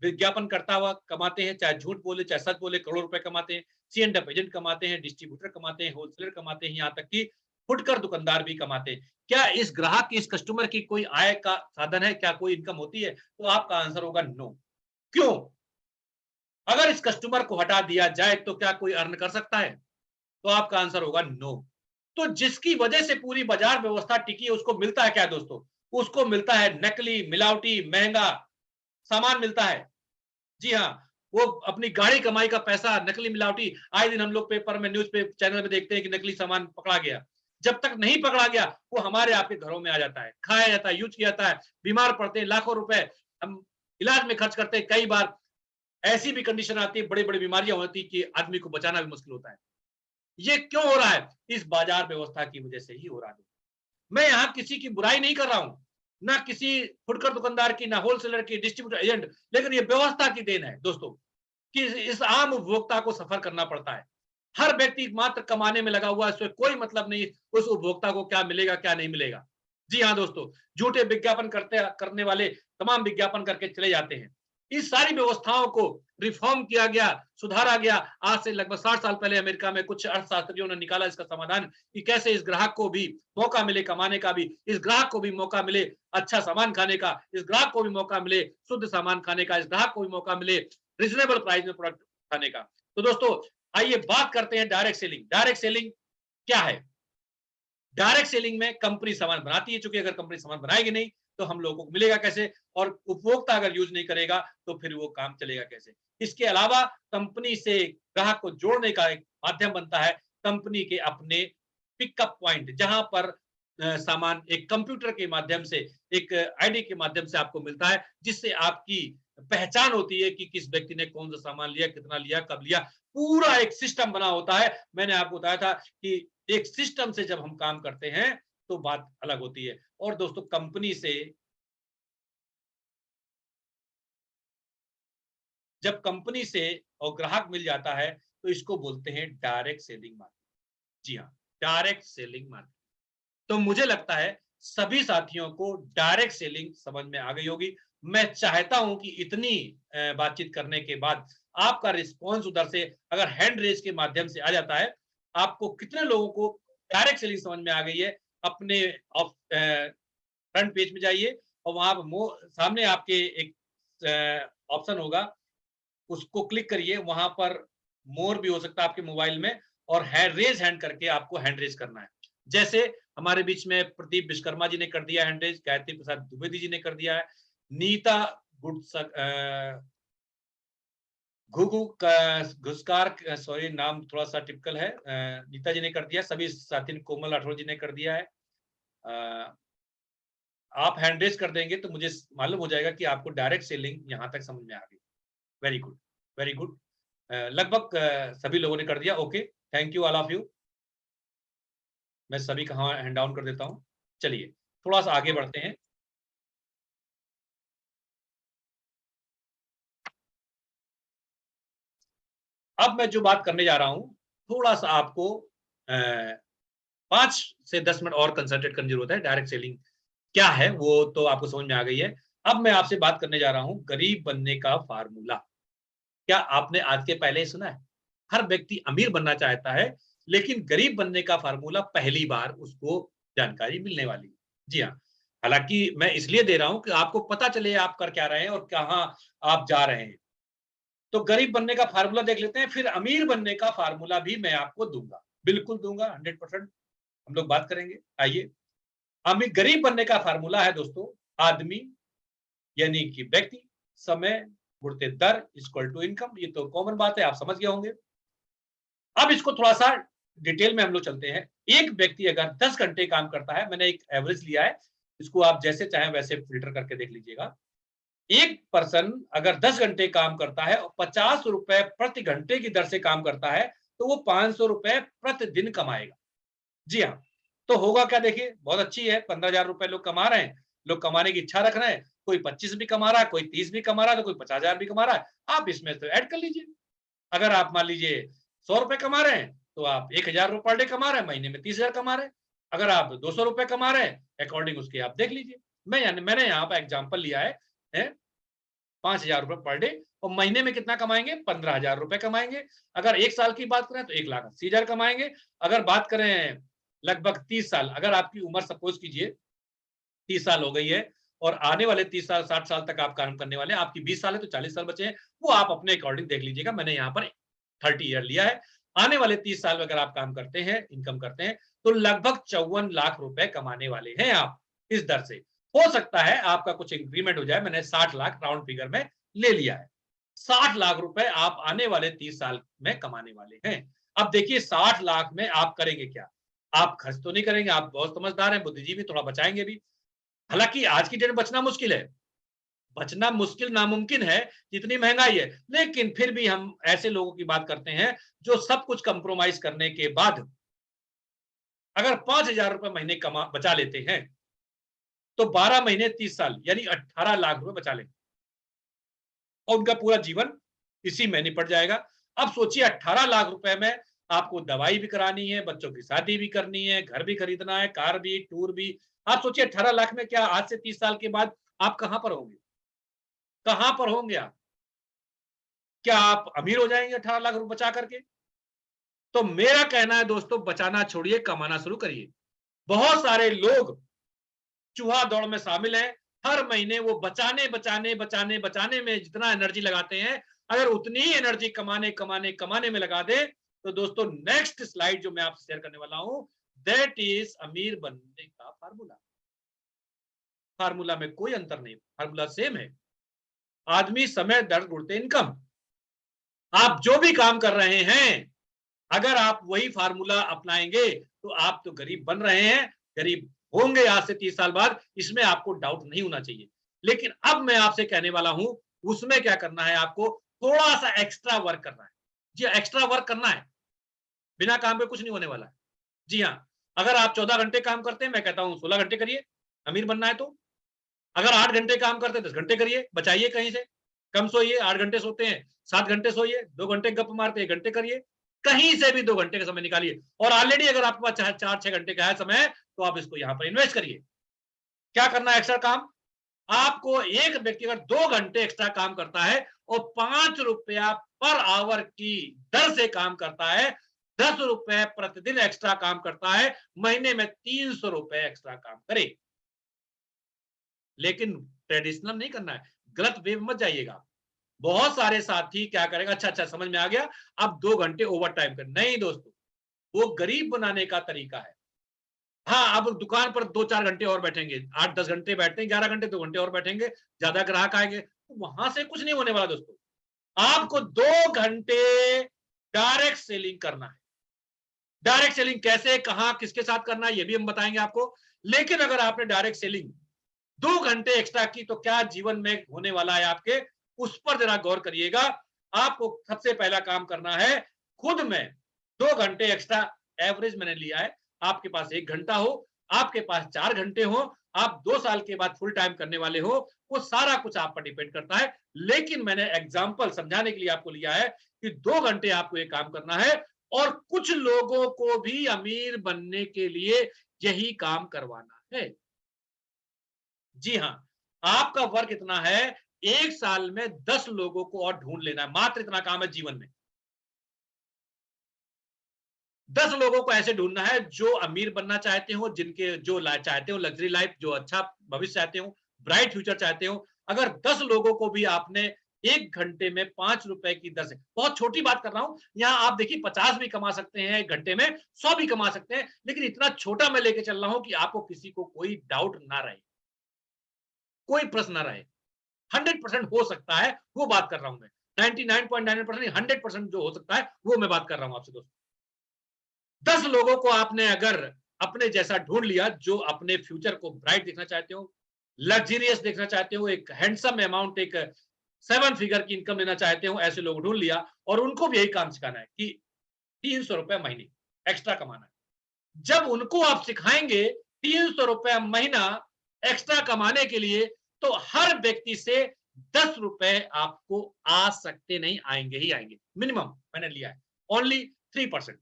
विज्ञापन करता हुआ कमाते हैं, चाहे झूठ बोले, चाहे सच बोले, करोड़ों रुपए कमाते हैं। सी एंड एफ एजेंट कमाते हैं, डिस्ट्रीब्यूटर कमाते हैं, होलसेलर कमाते हैं, यहाँ तक कि फुटकर दुकानदार भी कमाते हैं। क्या इस ग्राहक की, इस कस्टमर की कोई आय का साधन है? क्या कोई इनकम होती है? तो आपका आंसर होगा नो। क्यों? अगर इस कस्टमर को हटा दिया जाए तो क्या कोई अर्न कर सकता है? तो आपका आंसर होगा नो। तो जिसकी वजह से पूरी बाजार व्यवस्था टिकी है उसको मिलता है क्या दोस्तों? उसको मिलता है नकली, मिलावटी, महंगा सामान मिलता है। जी हाँ, वो अपनी गाढ़ी कमाई का पैसा नकली मिलावटी, आए दिन हम लोग पेपर में, न्यूज़ पे चैनल पे देखते हैं कि नकली सामान पकड़ा गया। जब तक नहीं पकड़ा गया, वो हमारे आपके घरों में आ जाता है, खाया जाता है, यूज़ किया जाता है, बीमार पड़ते हैं, लाखों रुपए हम इलाज में खर्च करते हैं। कई बार ऐसी भी कंडीशन आती है, बड़ी-बड़ी बीमारियां होती है कि आदमी को बचाना भी मुश्किल होता है। ये क्यों हो रहा है? इस बाजार व्यवस्था की वजह से ही हो रहा है। मैं यहाँ किसी की बुराई नहीं कर रहा हूँ, ना किसी फुटकर दुकानदार की, ना होलसेलर की, डिस्ट्रीब्यूटर एजेंट, लेकिन ये व्यवस्था की देन है दोस्तों, कि इस आम उपभोक्ता को सफर करना पड़ता है। हर व्यक्ति मात्र कमाने में लगा हुआ है, इससे कोई मतलब नहीं उस उपभोक्ता को क्या मिलेगा, क्या नहीं मिलेगा। जी हाँ दोस्तों, झूठे विज्ञापन करने वाले तमाम विज्ञापन करके चले जाते हैं। इस सारी व्यवस्थाओं को रिफॉर्म किया गया, सुधारा गया। आज से लगभग 60 साल पहले अमेरिका में कुछ अर्थशास्त्रियों ने निकाला इसका समाधान कि कैसे इस ग्राहक को भी मौका मिले कमाने का भी, इस ग्राहक को भी मौका मिले अच्छा सामान खाने का, इस ग्राहक को भी मौका मिले शुद्ध सामान खाने का, इस ग्राहक को भी मौका मिले रीजनेबल प्राइस में प्रोडक्ट खाने का। तो दोस्तों आइए बात करते हैं डायरेक्ट सेलिंग। डायरेक्ट सेलिंग क्या है? डायरेक्ट सेलिंग में कंपनी सामान बनाती है, चूंकि अगर कंपनी सामान बनाएगी नहीं तो हम लोगों को मिलेगा कैसे, और उपभोक्ता अगर यूज नहीं करेगा तो फिर वो काम चलेगा कैसे। इसके अलावा कंपनी से ग्राहक को जोड़ने का एक माध्यम बनता है कंपनी के अपने पिकअप पॉइंट, जहां पर सामान एक कंप्यूटर के माध्यम से, एक आईडी के माध्यम से आपको मिलता है, जिससे आपकी पहचान होती है कि किस व्यक्ति ने कौन सा सामान लिया, कितना लिया, कब लिया। पूरा एक सिस्टम बना होता है। मैंने आपको बताया था कि एक सिस्टम से जब हम काम करते हैं तो बात अलग होती है। और दोस्तों कंपनी से जब कंपनी से और ग्राहक मिल जाता है तो इसको बोलते हैं डायरेक्ट सेलिंग मार्केटिंग। जी हाँ, डायरेक्ट सेलिंग मार्केटिंग। तो मुझे लगता है सभी साथियों को डायरेक्ट सेलिंग समझ में आ गई होगी। मैं चाहता हूं कि इतनी बातचीत करने के बाद आपका रिस्पॉन्स उधर से अगर हैंड रेज के माध्यम से आ जाता है, आपको कितने लोगों को डायरेक्ट सेलिंग समझ में आ गई है, अपने फ्रंट पेज में जाइए और वहां पर सामने आपके एक ऑप्शन होगा, उसको क्लिक करिए। वहां पर मोर भी हो सकता है आपके मोबाइल में, और रेज हैंड करके आपको हैंड रेज करना है। जैसे हमारे बीच में प्रदीप विश्वकर्मा जी ने कर दिया हैंड रेज, गायत्री प्रसाद द्विवेदी जी ने कर दिया है, नीता घुघु घुसकार, सॉरी नाम थोड़ा सा टिपिकल है, नीता जी ने कर दिया, सभी साथी, कोमल राठौर जी ने कर दिया है। आप हैंड रेज कर देंगे तो मुझे मालूम हो जाएगा कि आपको डायरेक्ट सेलिंग यहां तक समझ में आ गई। Very good, very good. लगभग सभी लोगों ने कर दिया। Okay, thank you all of you. मैं सभी का हैंड डाउन कर देता हूं। चलिए थोड़ा सा आगे बढ़ते हैं। अब मैं जो बात करने जा रहा हूं, थोड़ा सा आपको 5 से 10 मिनट और कंसंट्रेट करने की जरूरत है। डायरेक्ट सेलिंग क्या है वो तो आपको समझ में आ गई है। अब मैं आपसे बात करने जा रहा हूं गरीब बनने का फार्मूला। क्या आपने आज के पहले ही सुना है? हर व्यक्ति अमीर बनना चाहता है, लेकिन गरीब बनने का फार्मूला पहली बार उसको जानकारी मिलने वाली है। जी हाँ, हालांकि मैं इसलिए दे रहा हूं कि आपको पता चले आप कर क्या रहे हैं और कहां आप जा रहे हैं। तो गरीब बनने का फार्मूला देख लेते हैं, फिर अमीर बनने का फार्मूला भी मैं आपको दूंगा, बिल्कुल दूंगा, 100% हम लोग बात करेंगे। आइए, अमीर गरीब बनने का फार्मूला है दोस्तों, आदमी यानी कि व्यक्ति, समय गुणित दर इक्वल टू इनकम। ये तो कॉमन बात है, आप समझ गए होंगे। अब इसको थोड़ा सा डिटेल में हम लोग चलते हैं। एक व्यक्ति अगर 10 घंटे काम करता है, मैंने एक एवरेज लिया है, इसको आप जैसे चाहें वैसे फिल्टर करके देख लीजिएगा। एक पर्सन अगर 10 घंटे काम करता है और 50 रुपए प्रति घंटे की दर से काम करता है, तो वो 500 रुपए प्रतिदिन कमाएगा। जी हाँ, तो होगा क्या देखिए, बहुत अच्छी है, 15,000 रुपए लोग कमा रहे हैं, लोग कमाने की इच्छा रख रहे हैं, कोई 25 भी कमा रहा है, कोई 30 भी कमा रहा है, तो कोई 50,000 भी कमा रहा है। आप इसमें तो ऐड कर लीजिए। अगर आप मान लीजिए 100 रुपए कमा रहे हैं, तो आप 1,000 रुपए पर डे कमा रहे हैं, महीने में 30,000 कमा रहे हैं। अगर आप 200 रुपए कमा रहे हैं, अकॉर्डिंग उसके आप देख लीजिए। मैंने यहाँ पर एग्जाम्पल लिया है 5,000 रुपए पर डे, और महीने में कितना कमाएंगे? 15,000 रुपए कमाएंगे। अगर 1 साल की बात करें तो 1,80,000 कमाएंगे। अगर बात करें लगभग 30 साल, अगर आपकी उम्र सपोज कीजिए 30 साल हो गई है और आने वाले 30 साल 60 साल तक आप काम करने वाले हैं, आपकी 20 साल है तो 40 साल बचे हैं, वो आप अपने अकॉर्डिंग देख लीजिएगा। मैंने यहाँ पर 30 ईयर लिया है। आने वाले 30 साल में अगर आप काम करते हैं, इनकम करते हैं, तो लगभग 54 लाख रुपए कमाने वाले हैं आप इस दर से। हो सकता है आपका कुछ इंक्रीमेंट हो जाए, मैंने 60 लाख राउंड फिगर में ले लिया है। 60 लाख रुपए आप आने वाले 30 साल में कमाने वाले हैं। अब देखिए 60 लाख में आप करेंगे क्या? आप खर्च तो नहीं करेंगे, आप बहुत समझदार हैं, बुद्धिजीवी, थोड़ा बचाएंगे भी। हालांकि आज की डेट में बचना मुश्किल है, बचना मुश्किल नामुमकिन है, जितनी महंगाई है। लेकिन फिर भी हम ऐसे लोगों की बात करते हैं जो सब कुछ कंप्रोमाइज करने के बाद अगर 5,000 रुपए महीने कमा बचा लेते हैं, तो 12 महीने 30 साल यानी 18 लाख रुपए बचा लेंगे और उनका पूरा जीवन इसी में निपट जाएगा। अब सोचिए 18 लाख रुपए में आपको दवाई भी करानी है, बच्चों की शादी भी करनी है, घर भी खरीदना है, कार भी, टूर भी, आप सोचिए 18 लाख में क्या आज से 30 साल के बाद आप कहां पर होंगे? कहां पर होंगे आप? क्या आप अमीर हो जाएंगे 18 लाख रुपए बचा करके? तो मेरा कहना है दोस्तों, बचाना छोड़िए, कमाना शुरू करिए। बहुत सारे लोग चूहा दौड़ में शामिल हैं। हर महीने वो बचाने बचाने बचाने बचाने में जितना एनर्जी लगाते हैं, अगर उतनी ही एनर्जी कमाने कमाने कमाने में लगा दे, तो दोस्तों नेक्स्ट स्लाइड जो मैं आपसे शेयर करने वाला हूं, दैट इज अमीर बनने का फार्मूला। फार्मूला में कोई अंतर नहीं, फार्मूला सेम है। आदमी, समय, दर, गुणते, इनकम। आप जो भी काम कर रहे हैं, अगर आप वही फार्मूला अपनाएंगे तो आप तो गरीब बन रहे हैं, गरीब होंगे आज से 30 साल बाद, इसमें आपको डाउट नहीं होना चाहिए। लेकिन अब मैं आपसे कहने वाला हूं, उसमें क्या करना है, आपको थोड़ा सा एक्स्ट्रा वर्क करना है। जी, एक्स्ट्रा वर्क करना है, बिना काम के कुछ नहीं होने वाला है। जी हाँ, अगर आप 14 घंटे काम करते हैं, मैं कहता हूं 16 घंटे करिए, अमीर बनना है तो। अगर 8 घंटे काम करते हैं, 10 घंटे करिए, बचाइए कहीं से। कम सोइए, 8 घंटे सोते हैं, 7 घंटे सोइए, 2 घंटे गप मारते हैं, 1 घंटे करिए। कहीं से भी 2 घंटे का समय निकालिए, और ऑलरेडी अगर आपके पास 4-6 घंटे का है समय, तो आप इसको यहां पर इन्वेस्ट करिए। क्या करना है एक्स्ट्रा काम? आपको एक व्यक्ति अगर 2 घंटे एक्स्ट्रा काम करता है और 5 रुपया पर आवर की दर से काम करता है, 10 रुपए प्रतिदिन एक्स्ट्रा काम करता है, महीने में 300 रुपए एक्स्ट्रा काम करे। लेकिन ट्रेडिशनल नहीं करना है, गलत वे में मत जाइएगा। बहुत सारे साथी क्या करेगा, अच्छा अच्छा समझ में आ गया, अब 2 घंटे ओवर टाइम कर। नहीं दोस्तों, वो गरीब बनाने का तरीका है। हाँ, अब दुकान पर 2-4 घंटे और बैठेंगे, 8-10 घंटे बैठते हैं, 11 घंटे, 2 घंटे और बैठेंगे, ज्यादा ग्राहक आएंगे, तो वहां से कुछ नहीं होने वाला दोस्तों। आपको 2 घंटे डायरेक्ट सेलिंग करना है। डायरेक्ट सेलिंग कैसे, कहां, किसके साथ करना है, ये भी हम बताएंगे आपको। लेकिन अगर आपने डायरेक्ट सेलिंग 2 घंटे एक्स्ट्रा की, तो क्या जीवन में होने वाला है आपके, उस पर जरा गौर करिएगा। आपको सबसे पहला काम करना है, खुद में 2 घंटे एक्स्ट्रा एवरेज मैंने लिया है। आपके पास 1 घंटा हो, आपके पास 4 घंटे हो, आप 2 साल के बाद फुल टाइम करने वाले हो, वो सारा कुछ आप पर डिपेंड करता है। लेकिन मैंने एग्जाम्पल समझाने के लिए आपको लिया है कि 2 घंटे आपको ये काम करना है, और कुछ लोगों को भी अमीर बनने के लिए यही काम करवाना है। जी हाँ, आपका वर्क इतना है, 1 साल में 10 लोगों को और ढूंढ लेना है, मात्र इतना काम है जीवन में। 10 लोगों को ऐसे ढूंढना है जो अमीर बनना चाहते हो, जिनके जो चाहते हो लग्जरी लाइफ, जो अच्छा भविष्य चाहते हो, ब्राइट फ्यूचर चाहते हो। अगर 10 लोगों को भी आपने 1 घंटे में 5 रुपए की दर से, बहुत छोटी बात कर रहा हूं, यहां आप देखिए 50 भी कमा सकते हैं 1 घंटे में, 100 भी कमा सकते हैं, लेकिन इतना छोटा मैं लेके चल रहा हूं कि आपको किसी को कोई डाउट ना रहे, कोई प्रश्न ना रहे। 100% हो सकता है, वो बात कर रहा हूं मैं। 99.99% 100% जो हो सकता है, वो मैं बात कर रहा हूं आपसे दोस्तों। 10 लोगों को आपने अगर अपने जैसा ढूंढ लिया, जो अपने फ्यूचर को ब्राइट देखना चाहते हो, लग्जरियस देखना चाहते हो, एक हैंडसम अमाउंट, एक 7 फिगर की इनकम लेना चाहते हो, ऐसे लोग ढूंढ लिया, और उनको भी यही काम सिखाना है कि 300 रुपए महीने एक्स्ट्रा कमाना है। जब उनको आप सिखाएंगे 300 रुपए महीना एक्स्ट्रा कमाने के लिए, तो हर व्यक्ति से 10 रुपए आपको आ सकते नहीं, आएंगे ही आएंगे, मिनिमम मैंने लिया है, ओनली 3%।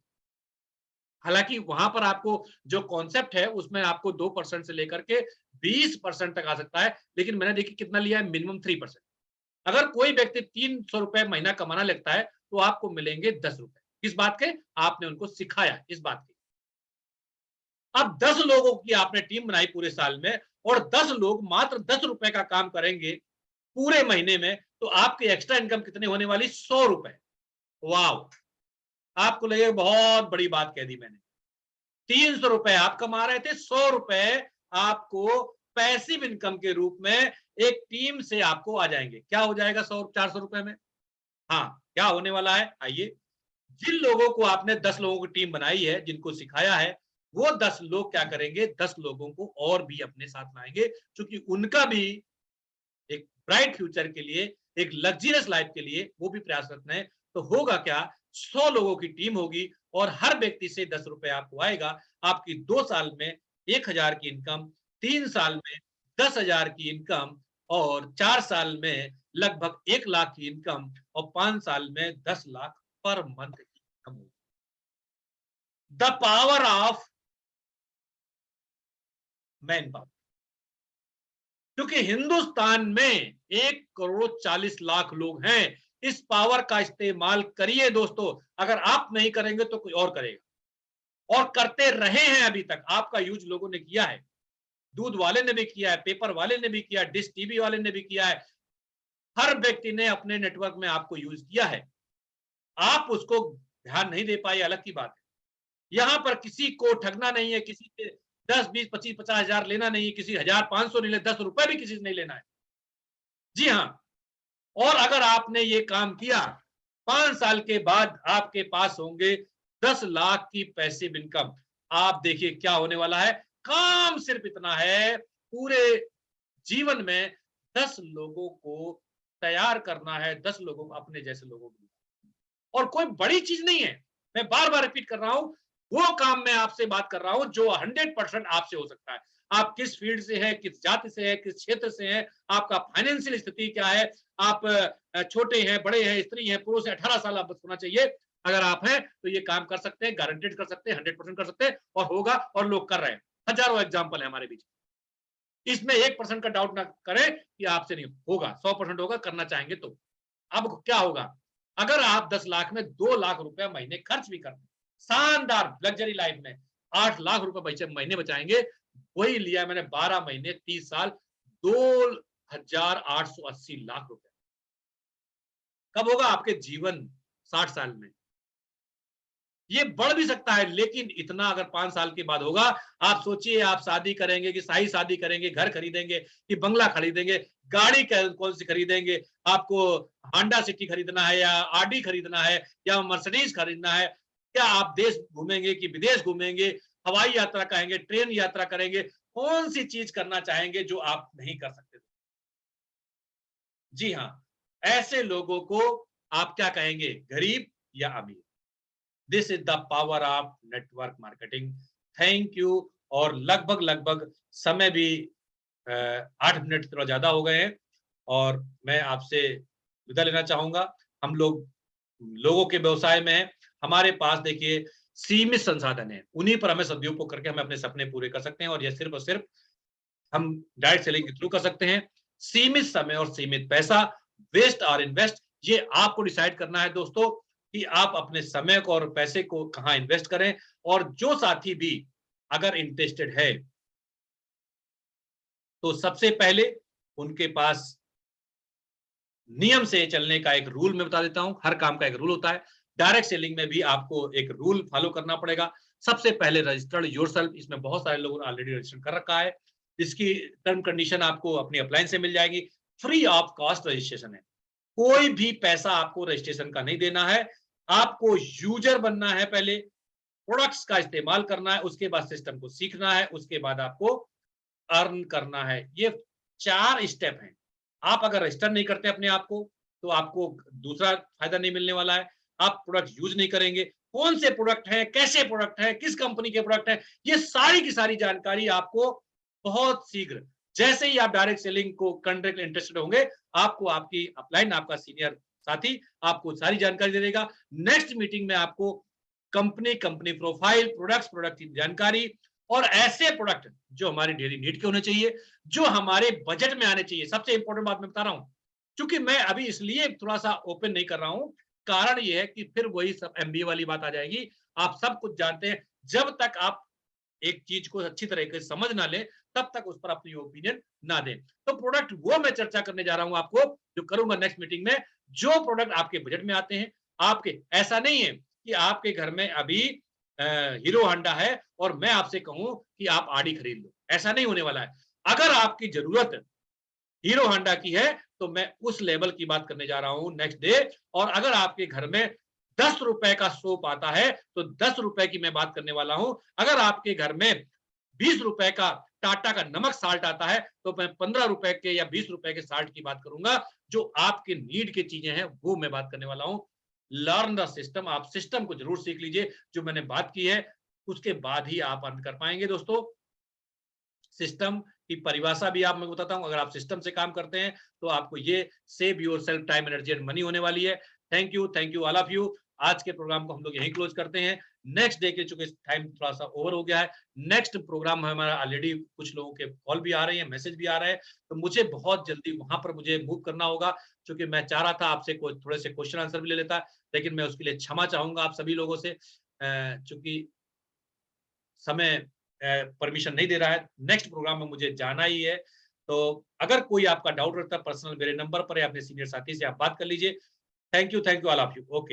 हालांकि वहां पर आपको जो कॉन्सेप्ट है, उसमें आपको 2% से लेकर के 20% तक आ सकता है, लेकिन मैंने देखिए कितना लिया है, मिनिमम 3%। अगर कोई व्यक्ति 300 रुपए महीना कमाना लगता है, तो आपको मिलेंगे 10 रुपए। किस बात के? आपने उनको सिखाया इस बात की। अब 10 लोगों की आपने टीम बनाई पूरे साल में, और 10 लोग मात्र 10 रुपए का काम करेंगे पूरे महीने में, तो आपकी एक्स्ट्रा इनकम कितने होने वाली? 100 रुपए। वाह, आपको लगेगा बहुत बड़ी बात कह दी मैंने। 300 रुपए आप कमा रहे थे, 100 रुपए आपको पैसिव इनकम के रूप में एक टीम से आपको आ जाएंगे। क्या हो जाएगा 100-400 रुपए में? हाँ, क्या होने वाला है, आइए। जिन लोगों को आपने 10 लोगों की टीम बनाई है, जिनको सिखाया है, वो 10 लोग क्या करेंगे, 10 लोगों को और भी अपने साथ लाएंगे, क्योंकि उनका भी एक ब्राइट फ्यूचर के लिए, एक लग्जरियस लाइफ के लिए वो भी प्रयास करते हैं। तो होगा क्या, 100 लोगों की टीम होगी, और हर व्यक्ति से 10 रुपए आपको आएगा। आपकी 2 साल में 1,000 की इनकम, 3 साल में 10,000 की इनकम, और 4 साल में लगभग 1 लाख की इनकम, और 5 साल में 10 लाख पर मंथ की इनकम होगी। The power of man power. क्योंकि हिंदुस्तान में 1,40,00,000 लोग हैं। इस पावर का इस्तेमाल करिए दोस्तों, अगर आप नहीं करेंगे तो कोई और करेगा, और करते रहे हैं अभी तक। आपका यूज लोगों ने किया है, दूध वाले ने भी किया है, पेपर वाले ने भी किया है, डिश टीवी वाले ने भी किया है, हर व्यक्ति ने अपने नेटवर्क में आपको यूज किया है। आप उसको ध्यान नहीं दे पाए, अलग की बात है। यहां पर किसी को ठगना नहीं है, किसी से 10, 20, 25, 50,000 लेना नहीं है, किसी 1,500 नहीं ले, 10 रुपए भी किसी से नहीं लेना है। जी हाँ, और अगर आपने ये काम किया, 5 साल के बाद आपके पास होंगे 10 लाख की पैसिव इनकम। आप देखिए क्या होने वाला है। काम सिर्फ इतना है, पूरे जीवन में 10 लोगों को तैयार करना है, 10 लोगों को, अपने जैसे लोगों को, और कोई बड़ी चीज नहीं है। मैं बार बार रिपीट कर रहा हूं, वो काम मैं आपसे बात कर रहा हूं जो 100% आपसे हो सकता है। आप किस फील्ड से है, किस जाति से है, किस क्षेत्र से है, आपका फाइनेंशियल स्थिति क्या है, आप छोटे हैं, बड़े हैं, स्त्री हैं, पुरुष है, 18 साल आप होना चाहिए। अगर आप हैं तो ये काम कर सकते हैं, गारंटेड कर सकते हैं, 100% कर सकते हैं, और होगा, और लोग कर रहे हैं। हजारों एग्जाम्पल है हमारे बीच। इसमें 1% का डाउट ना करें कि आपसे नहीं होगा, 100% होगा, करना चाहेंगे तो। अब क्या होगा, अगर आप 10 लाख में 2 लाख रुपए महीने खर्च भी कर, शानदार लग्जरी लाइफ में 8 लाख रुपए महीने बचाएंगे। वही लिया मैंने 12 महीने 30 साल, 2,880 लाख रुपए। कब होगा आपके जीवन 60 साल में। ये बढ़ भी सकता है, लेकिन इतना अगर 5 साल के बाद होगा। आप सोचिए, आप शादी करेंगे कि शाही शादी करेंगे, घर खरीदेंगे कि बंगला खरीदेंगे, गाड़ी कौन सी खरीदेंगे, आपको होंडा सिटी खरीदना है या आरडी खरीदना है या मर्सिडीज खरीदना है, क्या आप देश घूमेंगे कि विदेश घूमेंगे, हवाई यात्रा करेंगे, ट्रेन यात्रा करेंगे, कौन सी चीज करना चाहेंगे जो आप नहीं कर सकते। जी हाँ, ऐसे लोगों को आप क्या कहेंगे, गरीब या अमीर। This is the power of network marketing. Thank you. और लगभग लगभग समय भी 8 मिनट थोड़ा ज्यादा हो गए हैं, और मैं आपसे विदा लेना चाहूंगा। हम लोग लोगों के व्यवसाय में हैं, हमारे पास देखिए सीमित संसाधन है, उन्हीं पर हमें सदुपयोग करके हमें अपने सपने पूरे कर सकते हैं, और यह सिर्फ और सिर्फ हम डायरेक्ट सेलिंग के थ्रू कर सकते हैं। सीमित समय और सीमित पैसा, वेस्ट और इन्वेस्ट, ये आपको डिसाइड करना है दोस्तों कि आप अपने समय को और पैसे को कहां इन्वेस्ट करें। और जो साथी भी अगर इंटरेस्टेड है, तो सबसे पहले उनके पास नियम से चलने का एक रूल मैं बता देता हूं। हर काम का एक रूल होता है, डायरेक्ट सेलिंग में भी आपको एक रूल फॉलो करना पड़ेगा। सबसे पहले रजिस्टर्ड योरसेल्फ, इसमें बहुत सारे लोगों ने ऑलरेडी रजिस्टर कर रखा है। इसकी टर्म कंडीशन आपको अपनी अपलाइन से मिल जाएगी। फ्री ऑफ कॉस्ट रजिस्ट्रेशन है, कोई भी पैसा आपको रजिस्ट्रेशन का नहीं देना है। आपको यूजर बनना है, पहले प्रोडक्ट्स का इस्तेमाल करना है, उसके बाद सिस्टम को सीखना है, उसके बाद आपको अर्न करना है। ये 4 स्टेप हैं। आप अगर रजिस्टर नहीं करते अपने आप को, तो आपको दूसरा फायदा नहीं मिलने वाला है। आप प्रोडक्ट यूज नहीं करेंगे, कौन से प्रोडक्ट हैं, कैसे प्रोडक्ट हैं, किस कंपनी के प्रोडक्ट हैं, ये सारी की सारी जानकारी आपको बहुत शीघ्र, जैसे ही आप डायरेक्ट सेलिंग को कंट्रैक्ट इंटरेस्टेड होंगे, आपको आपकी अपलाइन, आपका सीनियर साथी आपको सारी जानकारी दे देगा। नेक्स्ट मीटिंग में आपको company, company profile, products, product की जानकारी, और ऐसे प्रोडक्ट जो हमारी डेली नीड के होने चाहिए, जो हमारे बजट में आने चाहिए। सबसे इंपॉर्टेंट बात मैं बता रहा हूं, क्योंकि मैं अभी इसलिए थोड़ा सा ओपन नहीं कर रहा हूं, कारण ये है कि फिर वही सब एमबीए वाली बात आ जाएगी। आप सब कुछ जानते हैं, जब तक आप एक चीज को अच्छी तरीके से समझ ना ले, तब तक उस पर अपनी ओपिनियन ना दें। तो प्रोडक्ट वो मैं चर्चा करने जा रहा हूं आपको, जो करूंगा नेक्स्ट मीटिंग में, जो प्रोडक्ट आपके बजट में आते हैं। आपके ऐसा नहीं है कि आपके घर में अभी हीरो होंडा है और मैं आपसे कहूं कि आप आडी खरीद लो, ऐसा नहीं होने वाला है। अगर आपकी जरूरत हीरो होंडा की है, तो मैं उस लेवल की बात करने जा रहा हूं नेक्स्ट डे। और अगर आपके घर में 10 रुपए का सोप आता है, तो 10 रुपए की मैं बात करने वाला हूं। अगर आपके घर में 20 रुपए का टाटा का नमक साल्ट आता है, तो मैं 15 रुपए के या 20 रुपए के साल्ट की बात करूंगा। जो आपके नीड की चीजें हैं, वो मैं बात करने वाला हूं। लर्न द सिस्टम, आप सिस्टम को जरूर सीख लीजिए, जो मैंने बात की है, उसके बाद ही आप अर्न कर पाएंगे दोस्तों। सिस्टम की परिभाषा भी आप मैं बताता हूं। अगर आप सिस्टम से काम करते हैं, तो आपको ये save your self time energy and money होने वाली है। Thank you all of you. आज के प्रोग्राम को हम लोग यहीं क्लोज करते हैं। नेक्स्ट डे के चूंकि टाइम थोड़ा सा ओवर हो गया है, नेक्स्ट प्रोग्राम हमारा ऑलरेडी कुछ लोगों के कॉल भी आ रही है, मैसेज भी आ रहा है, तो मुझे बहुत जल्दी वहां पर मुझे मूव करना होगा, क्योंकि मैं चाह रहा था आपसे थोड़े से क्वेश्चन आंसर भी ले लेता, लेकिन मैं उसके लिए क्षमा चाहूंगा आप सभी लोगों से, चूंकि समय परमिशन नहीं दे रहा है। नेक्स्ट प्रोग्राम में मुझे जाना ही है, तो अगर कोई आपका डाउट रहता है पर्सनल मेरे नंबर पर या अपने सीनियर साथी से आप बात कर लीजिए। Thank you all of you. Okay.